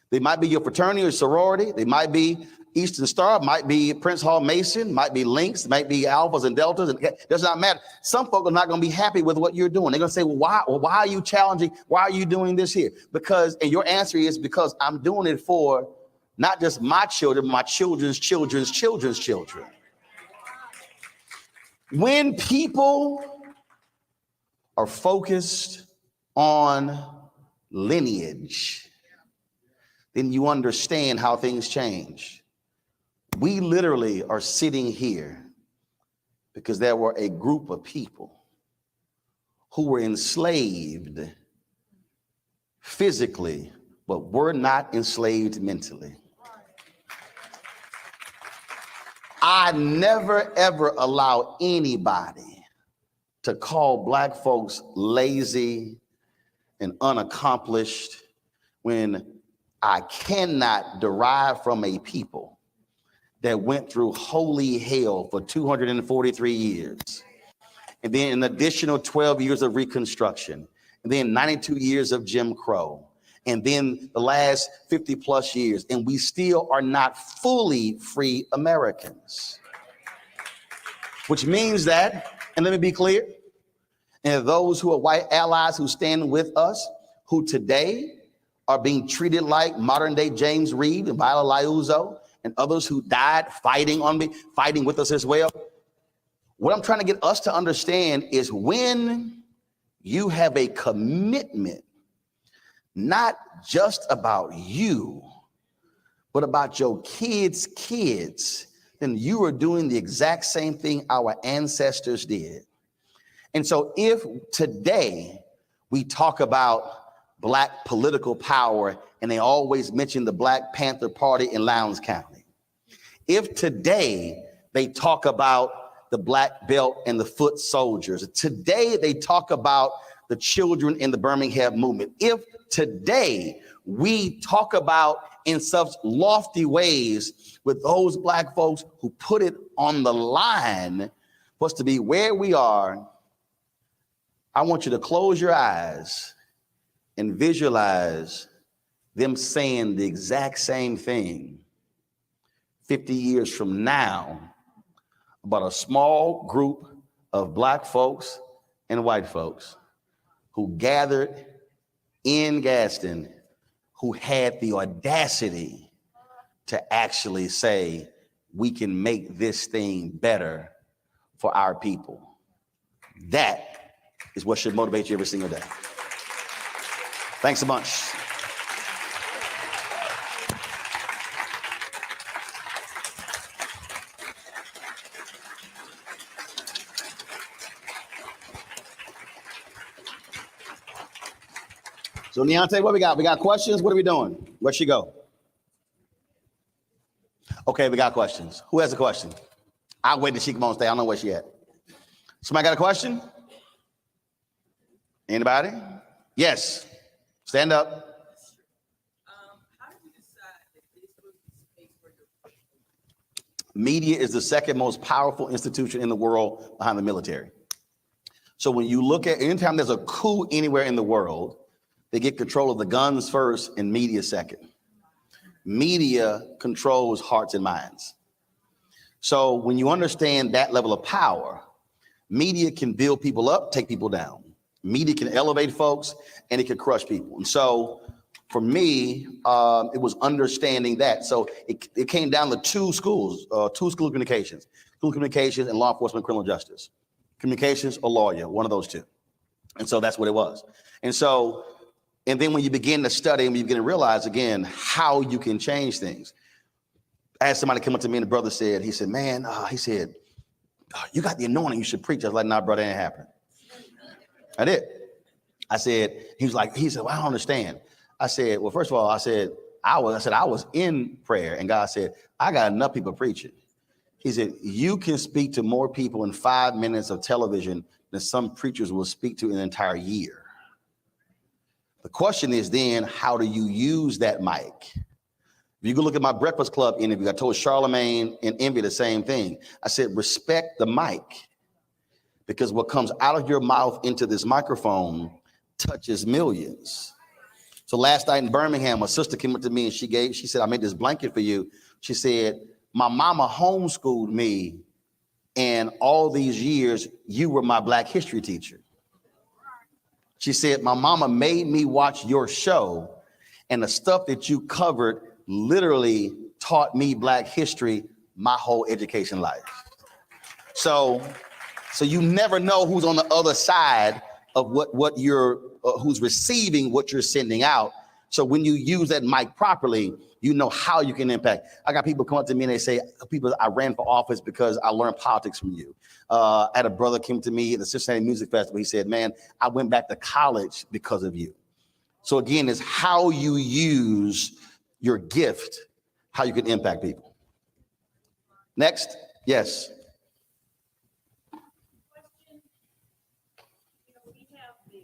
They might be your fraternity or sorority. They might be Eastern Star, might be Prince Hall Mason, might be Lynx, might be Alphas and Deltas. It does not matter. Some folk are not going to be happy with what you're doing. They're going to say, well, why are you challenging? Why are you doing this here? Because, and your answer is because I'm doing it for not just my children, my children's children's children's children. When people are focused on lineage, then you understand how things change. We literally are sitting here because there were a group of people who were enslaved physically, but were not enslaved mentally. I never, ever allow anybody to call Black folks lazy and unaccomplished when I cannot derive from a people that went through holy hell for 243 years, and then an additional 12 years of Reconstruction, and then 92 years of Jim Crow, and then the last 50 plus years, and we still are not fully free Americans. Which means that, and let me be clear, and those who are white allies who stand with us, who today are being treated like modern day James Reed and Viola Liuzzo and others who died fighting with us as well. What I'm trying to get us to understand is when you have a commitment, not just about you, but about your kids' kids, then you are doing the exact same thing our ancestors did. And so if today we talk about Black political power and they always mention the Black Panther Party in Lowndes County, if today they talk about the Black Belt and the foot soldiers, today they talk about the children in the Birmingham movement, if today we talk about in such lofty ways with those Black folks who put it on the line for us to be where we are, I want you to close your eyes and visualize them saying the exact same thing 50 years from now about a small group of Black folks and white folks who gathered in Gaston, who had the audacity to actually say, we can make this thing better for our people. That is what should motivate you every single day. Thanks a bunch. So Deontay, what we got? We got questions? What are we doing? Where'd she go? Okay, we got questions. Who has a question? I'll wait till she come on stage. I don't know where she at. Somebody got a question? Anybody? Yes. Stand up. How do you decide that this was the space for your Media is the second most powerful institution in the world behind the military. So when you look at, anytime there's a coup anywhere in the world, they get control of the guns first and media second. Media controls hearts and minds. So when you understand that level of power, media can build people up, take people down. Media can elevate folks and it can crush people. And so for me, it was understanding that. So it came down to two schools of communications. School of communications and law enforcement and criminal justice. Communications or lawyer, one of those two. And so that's what it was. And then when you begin to study and you begin to realize again how you can change things. I had somebody come up to me and the brother said, he said, man, you got the anointing, you should preach. I was like, nah, brother, it ain't happening. I did. I said, he said, well, I don't understand. I said, well, first of all, I said, I was in prayer and God said, I got enough people preaching. He said, you can speak to more people in 5 minutes of television than some preachers will speak to in an entire year. The question is then, how do you use that mic? If you go look at my Breakfast Club interview, I told Charlemagne and Envy the same thing. I said, respect the mic, because what comes out of your mouth into this microphone touches millions. So last night in Birmingham, a sister came up to me and she said, I made this blanket for you. She said, my mama homeschooled me, and all these years, you were my Black history teacher. She said, my mama made me watch your show, and the stuff that you covered literally taught me Black history my whole education life. So you never know who's on the other side of what you're, who's receiving what you're sending out. So when you use that mic properly, you know how you can impact. I got people come up to me and they say, I ran for office because I learned politics from you. I had a brother came to me at the Cincinnati Music Festival. He said, man, I went back to college because of you. So again, it's how you use your gift, how you can impact people. Next, yes. Question. We have the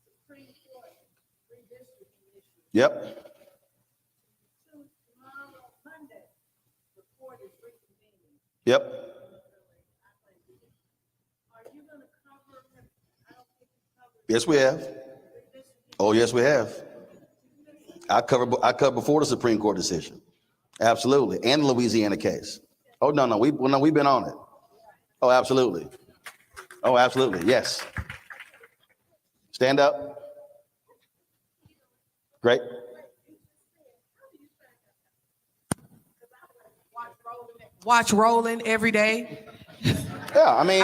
Supreme Court redistricting issue. Yep. Tomorrow, Monday, the court is reconvening. Yep. Are you going to cover? I don't think you covered. Yes, we have. Oh, yes, we have. I covered before the Supreme Court decision. Absolutely. And the Louisiana case. Oh, no, we've been on it. Oh, absolutely. Oh, absolutely. Yes. Stand up. Great. Watch Roland every day. Yeah, I mean,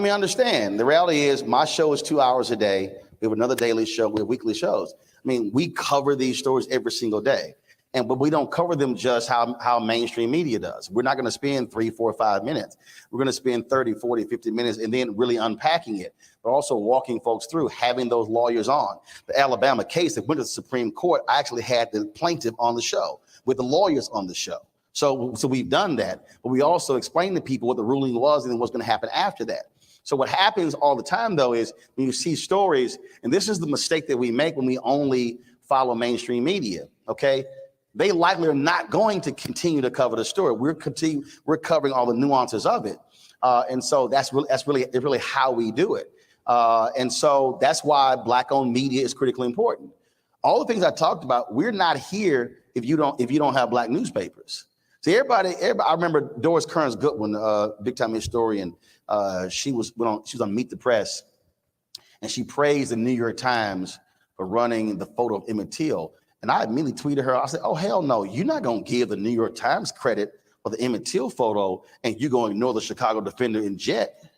understand. The reality is my show is 2 hours a day. We have another daily show. We have weekly shows. I mean, we cover these stories every single day. But we don't cover them just how mainstream media does. We're not going to spend 3, 4, 5 minutes. We're going to spend 30, 40, 50 minutes and then really unpacking it, but also walking folks through, having those lawyers on. The Alabama case that went to the Supreme Court, I actually had the plaintiff on the show with the lawyers on the show. So we've done that, but we also explained to people what the ruling was and what's going to happen after that. So what happens all the time, though, is when you see stories, and this is the mistake that we make when we only follow mainstream media, okay? They likely are not going to continue to cover the story. We're covering all the nuances of it. And so that's really how we do it. And so that's why Black-owned media is critically important. All the things I talked about, we're not here if you don't have Black newspapers. See, everybody, I remember Doris Kearns Goodwin, big time historian. She was on Meet the Press, and she praised the New York Times for running the photo of Emmett Till. And I immediately tweeted her. I said, "Oh hell no! You're not going to give the New York Times credit for the Emmett Till photo, and you're going to ignore the Chicago Defender and Jet."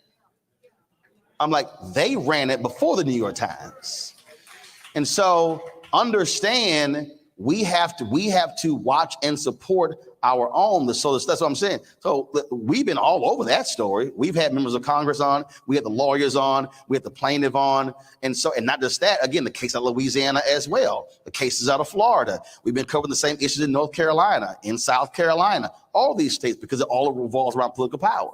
I'm like, they ran it before the New York Times, and so understand we have to watch and support our own. So that's what I'm saying. So we've been all over that story. We've had members of Congress on, we had the lawyers on, we had the plaintiff on. And not just that, again, the case out of Louisiana as well, the cases out of Florida. We've been covering the same issues in North Carolina, in South Carolina, all these states, because it all revolves around political power.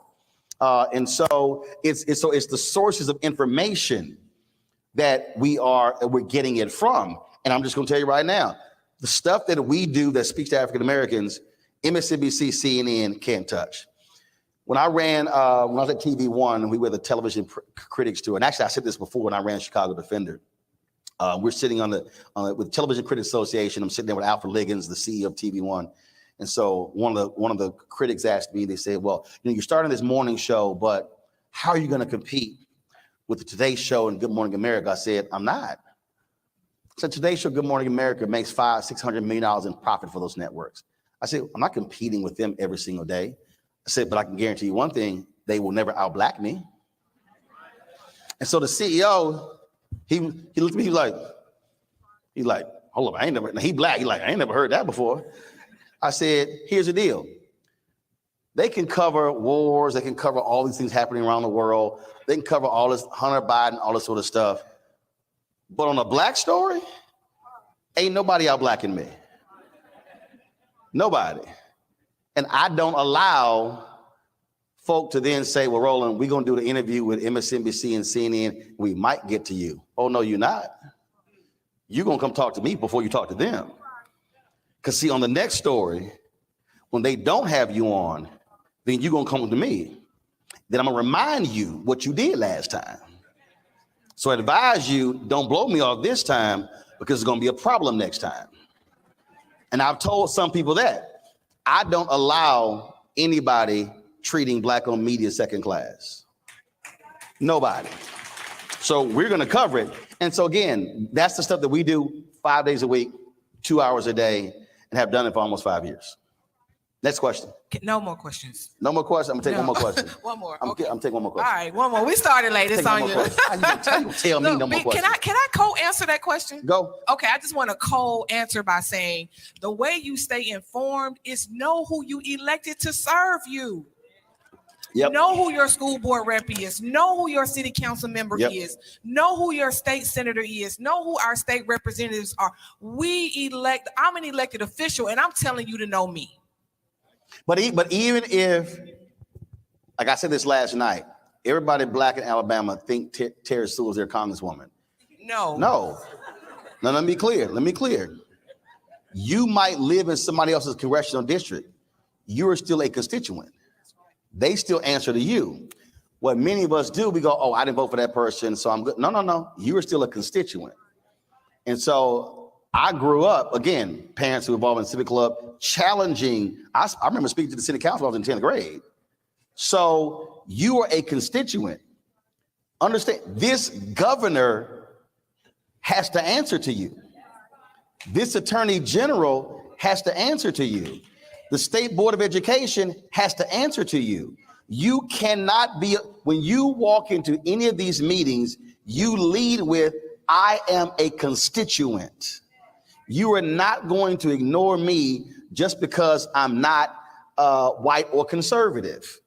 And so it's the sources of information that we're getting it from. And I'm just going to tell you right now, the stuff that we do that speaks to African Americans, MSNBC, CNN can't touch. When I was at TV One, we were the television critics tour. And actually, I said this before when I ran Chicago Defender. We're sitting with Television Critics Association. I'm sitting there with Alfred Liggins, the CEO of TV One. And so one of the critics asked me, they said, well, you're starting this morning show, but how are you going to compete with the Today Show and Good Morning America? I said, I'm not. So Today Show, Good Morning America makes $500-600 million in profit for those networks. I said, I'm not competing with them every single day. I said, but I can guarantee you one thing, they will never out-black me. And so the CEO, he looked at me, he's like, hold up, he black. He's like, I ain't never heard that before. I said, here's the deal. They can cover wars. They can cover all these things happening around the world. They can cover all this Hunter Biden, all this sort of stuff. But on a black story, ain't nobody out blacking me. Nobody. And I don't allow folk to then say, well, Roland, we're going to do the interview with MSNBC and CNN. We might get to you. Oh, no, you're not. You're going to come talk to me before you talk to them. Because see, on the next story, when they don't have you on, then you're going to come to me. Then I'm going to remind you what you did last time. So I advise you, don't blow me off this time, because it's going to be a problem next time. And I've told some people that I don't allow anybody treating black-owned media second class. Nobody. So we're going to cover it. And so again, that's the stuff that we do 5 days a week, 2 hours a day, and have done it for almost 5 years. Next question. No more questions. No more questions. I'm gonna take one more question. One more. I'm taking one more question. All right, one more. We started late. It's on you. Tell me no more questions. Can I co-answer that question? Go. Okay, I just want to co-answer by saying the way you stay informed is know who you elected to serve you. Yep. Know who your school board rep is. Know who your city council member is. Know who your state senator is. Know who our state representatives are. I'm an elected official, and I'm telling you to know me. But even if, like I said this last night, everybody black in Alabama think Terry Sewell is their congresswoman. No. Now, let me be clear. You might live in somebody else's congressional district. You are still a constituent. They still answer to you. What many of us do, we go, oh, I didn't vote for that person, so I'm good. No. You are still a constituent. And so I grew up, again, parents who were involved in Civic Club, challenging. I remember speaking to the city council when I was in 10th grade. So you are a constituent. Understand, this governor has to answer to you. This attorney general has to answer to you. The State Board of Education has to answer to you. You cannot be, when you walk into any of these meetings, you lead with, I am a constituent. You are not going to ignore me just because I'm not white or conservative.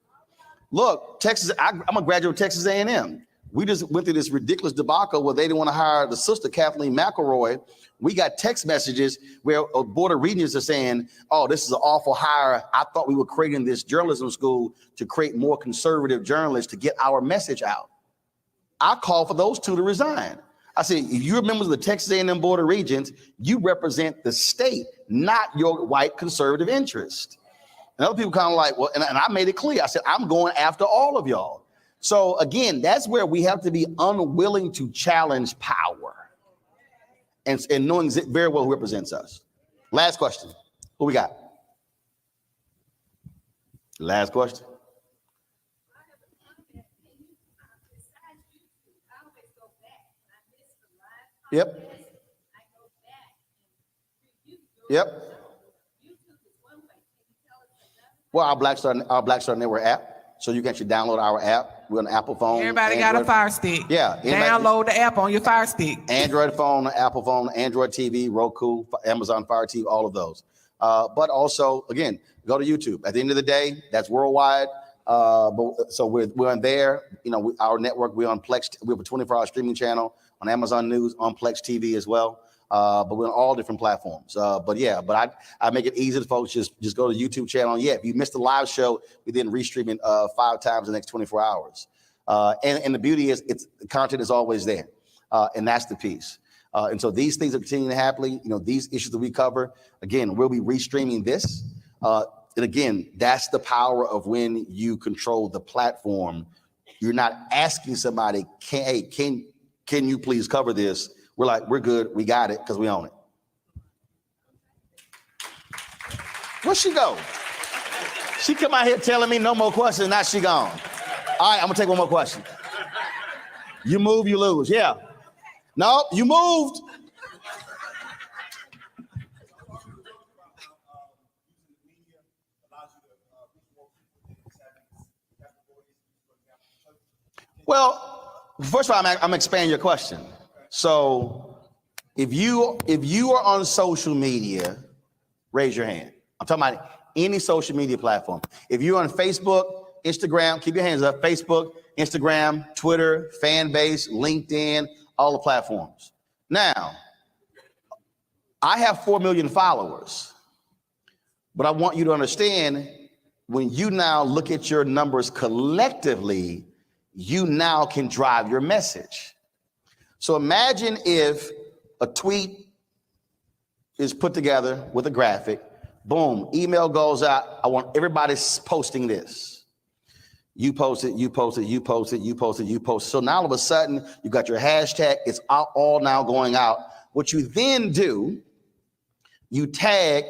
Look, Texas, I'm a graduate of Texas A&M. We just went through this ridiculous debacle where they didn't want to hire the sister, Kathleen McElroy. We got text messages where a board of regents are saying, oh, this is an awful hire. I thought we were creating this journalism school to create more conservative journalists to get our message out. I call for those two to resign. I said, if you're members of the Texas A&M Board of Regents, you represent the state, not your white conservative interest. And other people kind of like, well, and I made it clear. I said, I'm going after all of y'all. So again, that's where we have to be unwilling to challenge power and knowing very well who represents us. Last question. Who we got? Last question. Yep. Well, our Black Star Network app. So you can actually download our app. We're on the Apple phone. Everybody got a Fire Stick. Yeah. Download the app on your Fire Stick. Android phone, Apple phone, Android TV, Roku, Amazon Fire TV, all of those. But also, again, go to YouTube. At the end of the day, that's worldwide. So we're on there. You know, our network, we're on Plex. We have a 24-hour streaming channel on Amazon News, on Plex TV as well. But we're on all different platforms. But I make it easy to folks. Just go to the YouTube channel. And if you missed the live show, we then restream it 5 times in the next 24 hours. And the beauty is, the content is always there, and that's the piece. And so these things are continuing to happen. You know, these issues that we cover. Again, we'll be restreaming this. And again, that's the power of when you control the platform. You're not asking somebody, can you please cover this? We're like, we're good. We got it because we own it. Where'd she go? She come out here telling me no more questions. Now she gone. All right, I'm gonna take one more question. You move, you lose. Yeah. No, you moved. Well, first of all, I'm expanding your question. So if you are on social media, raise your hand. I'm talking about any social media platform. If you're on Facebook, Instagram, keep your hands up. Facebook, Instagram, Twitter, fan base, LinkedIn, all the platforms. Now, I have 4 million followers, but I want you to understand, when you now look at your numbers collectively, you now can drive your message. So imagine if a tweet is put together with a graphic, boom, email goes out. I want everybody posting this. You post it, you post it, you post it, you post it, you post it. So now all of a sudden you got your hashtag, it's all now going out. What you then do, you tag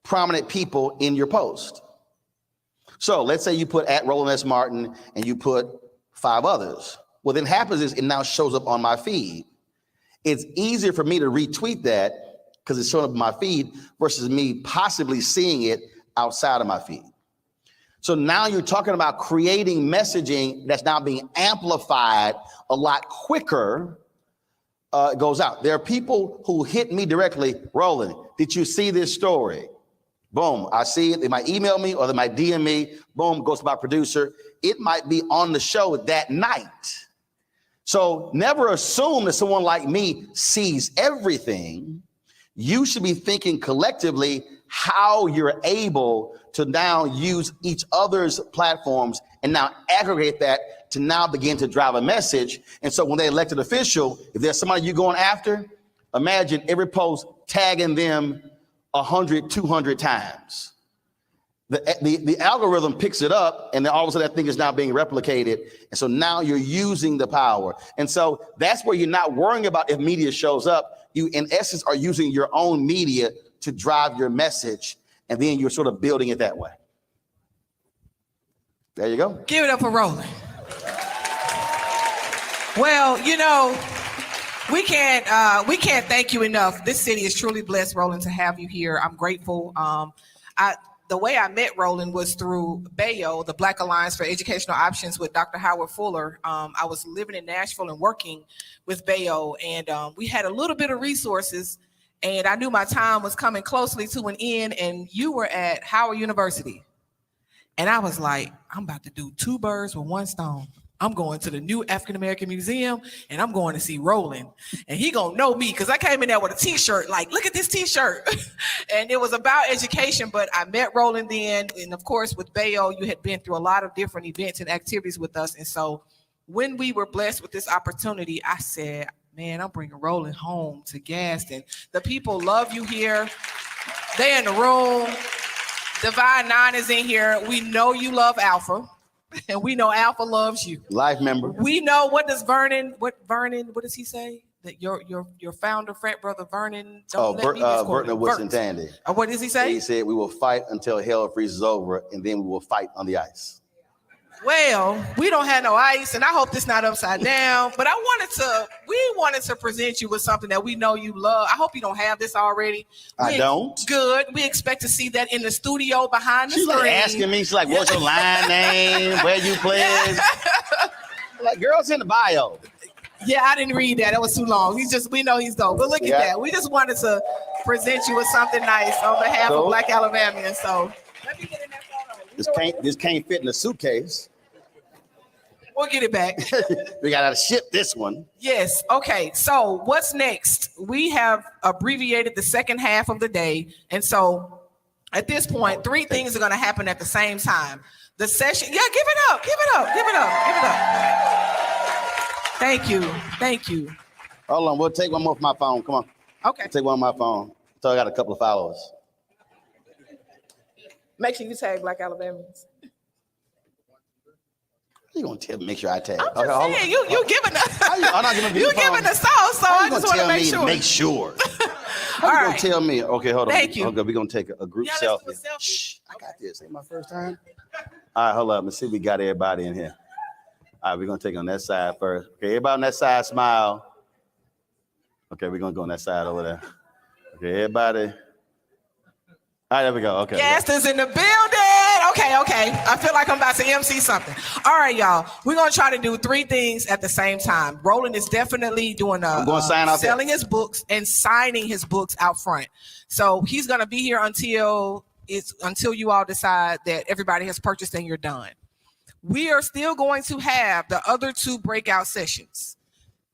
prominent people in your post. So let's say you put at Roland S. Martin and you put 5 others. What then happens is it now shows up on my feed. It's easier for me to retweet that because it's showing up in my feed versus me possibly seeing it outside of my feed. So now you're talking about creating messaging that's now being amplified a lot quicker. It goes out. There are people who hit me directly, Roland, did you see this story? Boom, I see it. They might email me or they might DM me. Boom, goes to my producer. It might be on the show that night. So never assume that someone like me sees everything. You should be thinking collectively how you're able to now use each other's platforms and now aggregate that to now begin to drive a message. And so when they elected official, if there's somebody you're going after, imagine every post tagging them 100, 200 times. The algorithm picks it up, and then all of a sudden that thing is now being replicated. And so now you're using the power. And so that's where you're not worrying about if media shows up. You, in essence, are using your own media to drive your message, and then you're sort of building it that way. There you go. Give it up for Roland. Well, you know, we can't thank you enough. This city is truly blessed, Roland, to have you here. I'm grateful. The way I met Roland was through BAYO, the Black Alliance for Educational Options with Dr. Howard Fuller. I was living in Nashville and working with BAYO, and we had a little bit of resources, and I knew my time was coming closely to an end, and you were at Howard University. And I was like, I'm about to do 2 birds with 1 stone. I'm going to the new African American Museum, and I'm going to see Roland. And he gonna know me because I came in there with a t-shirt, like, look at this t-shirt. And it was about education, but I met Roland then. And of course, with BAYO, you had been through a lot of different events and activities with us. And so when we were blessed with this opportunity, I said, man, I'm bringing Roland home to Gaston. The people love you here. They in the room. Divine 9 is in here. We know you love Alpha. And we know Alpha loves you. Life member. We know what does he say? That your founder, frat brother Vernon. Vernon Woodson Tandy. What does he say? He said, we will fight until hell freezes over, and then we will fight on the ice. Well, we don't have no ice, and I hope this not upside down. But we wanted to present you with something that we know you love. I hope you don't have this already. I don't. Good. We expect to see that in the studio behind the screen. She's like asking me, she's like, what's your line name? Where you play? Like, girls in the bio. Yeah, I didn't read that. That was too long. We know he's dope. But look at that. We just wanted to present you with something nice on behalf of Black Alabamians. So let me get in that photo. This can't fit in a suitcase. We'll get it back. We gotta ship this one. Yes. Okay. So what's next? We have abbreviated the second half of the day. And so at this point, 3 things are going to happen at the same time. The session. Yeah, give it up. Give it up. Give it up. Give it up. Thank you. Thank you. Hold on. We'll take one more from my phone. Come on. Okay. Take one on my phone. So I got a couple of followers. Make sure you tag Black Alabamians. You gonna tell me? Make sure I tag. I'm just saying, you giving us. I'm not giving you giving the sauce, so I just want to make sure. Make sure. All right. Gonna tell me? Okay, hold on. Thank you. Okay, we're gonna take a group Let's selfie. do a selfie. Shh, I got this. Ain't my first time. All right, hold up. Let's see if we got everybody in here. All right, we're gonna take on that side first. Okay, everybody on that side, smile. Okay, we're gonna go on that side over there. Okay, everybody. All right, there we go. Okay. Guest is in the building. Okay. I feel like I'm about to MC something. All right, y'all. We're gonna try to do 3 things at the same time. Roland is definitely doing selling his books and signing his books out front. So he's gonna be here until you all decide that everybody has purchased and you're done. We are still going to have the other 2 breakout sessions.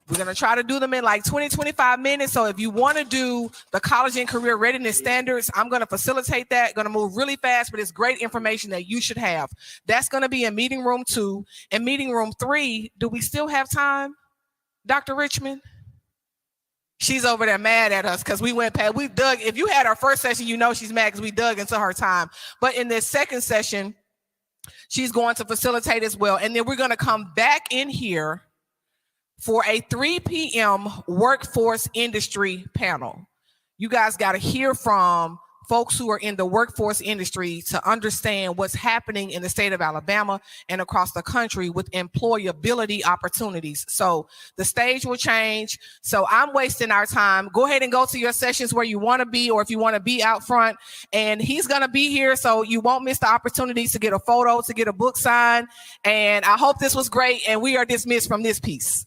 We're going to try to do them in like 20, 25 minutes. So if you want to do the college and career readiness standards, I'm going to facilitate that. Going to move really fast, but it's great information that you should have. That's going to be in meeting room 2. And meeting room 3, do we still have time, Dr. Richmond? She's over there mad at us because we dug. If you had our first session, you know she's mad because we dug into her time. But in this second session, she's going to facilitate as well. And then we're going to come back in here for a 3 p.m. workforce industry panel. You guys got to hear from folks who are in the workforce industry to understand what's happening in the state of Alabama and across the country with employability opportunities. So the stage will change. So I'm wasting our time. Go ahead and go to your sessions where you want to be, or if you want to be out front, and he's going to be here. So you won't miss the opportunities to get a photo, to get a book signed. And I hope this was great. And we are dismissed from this piece.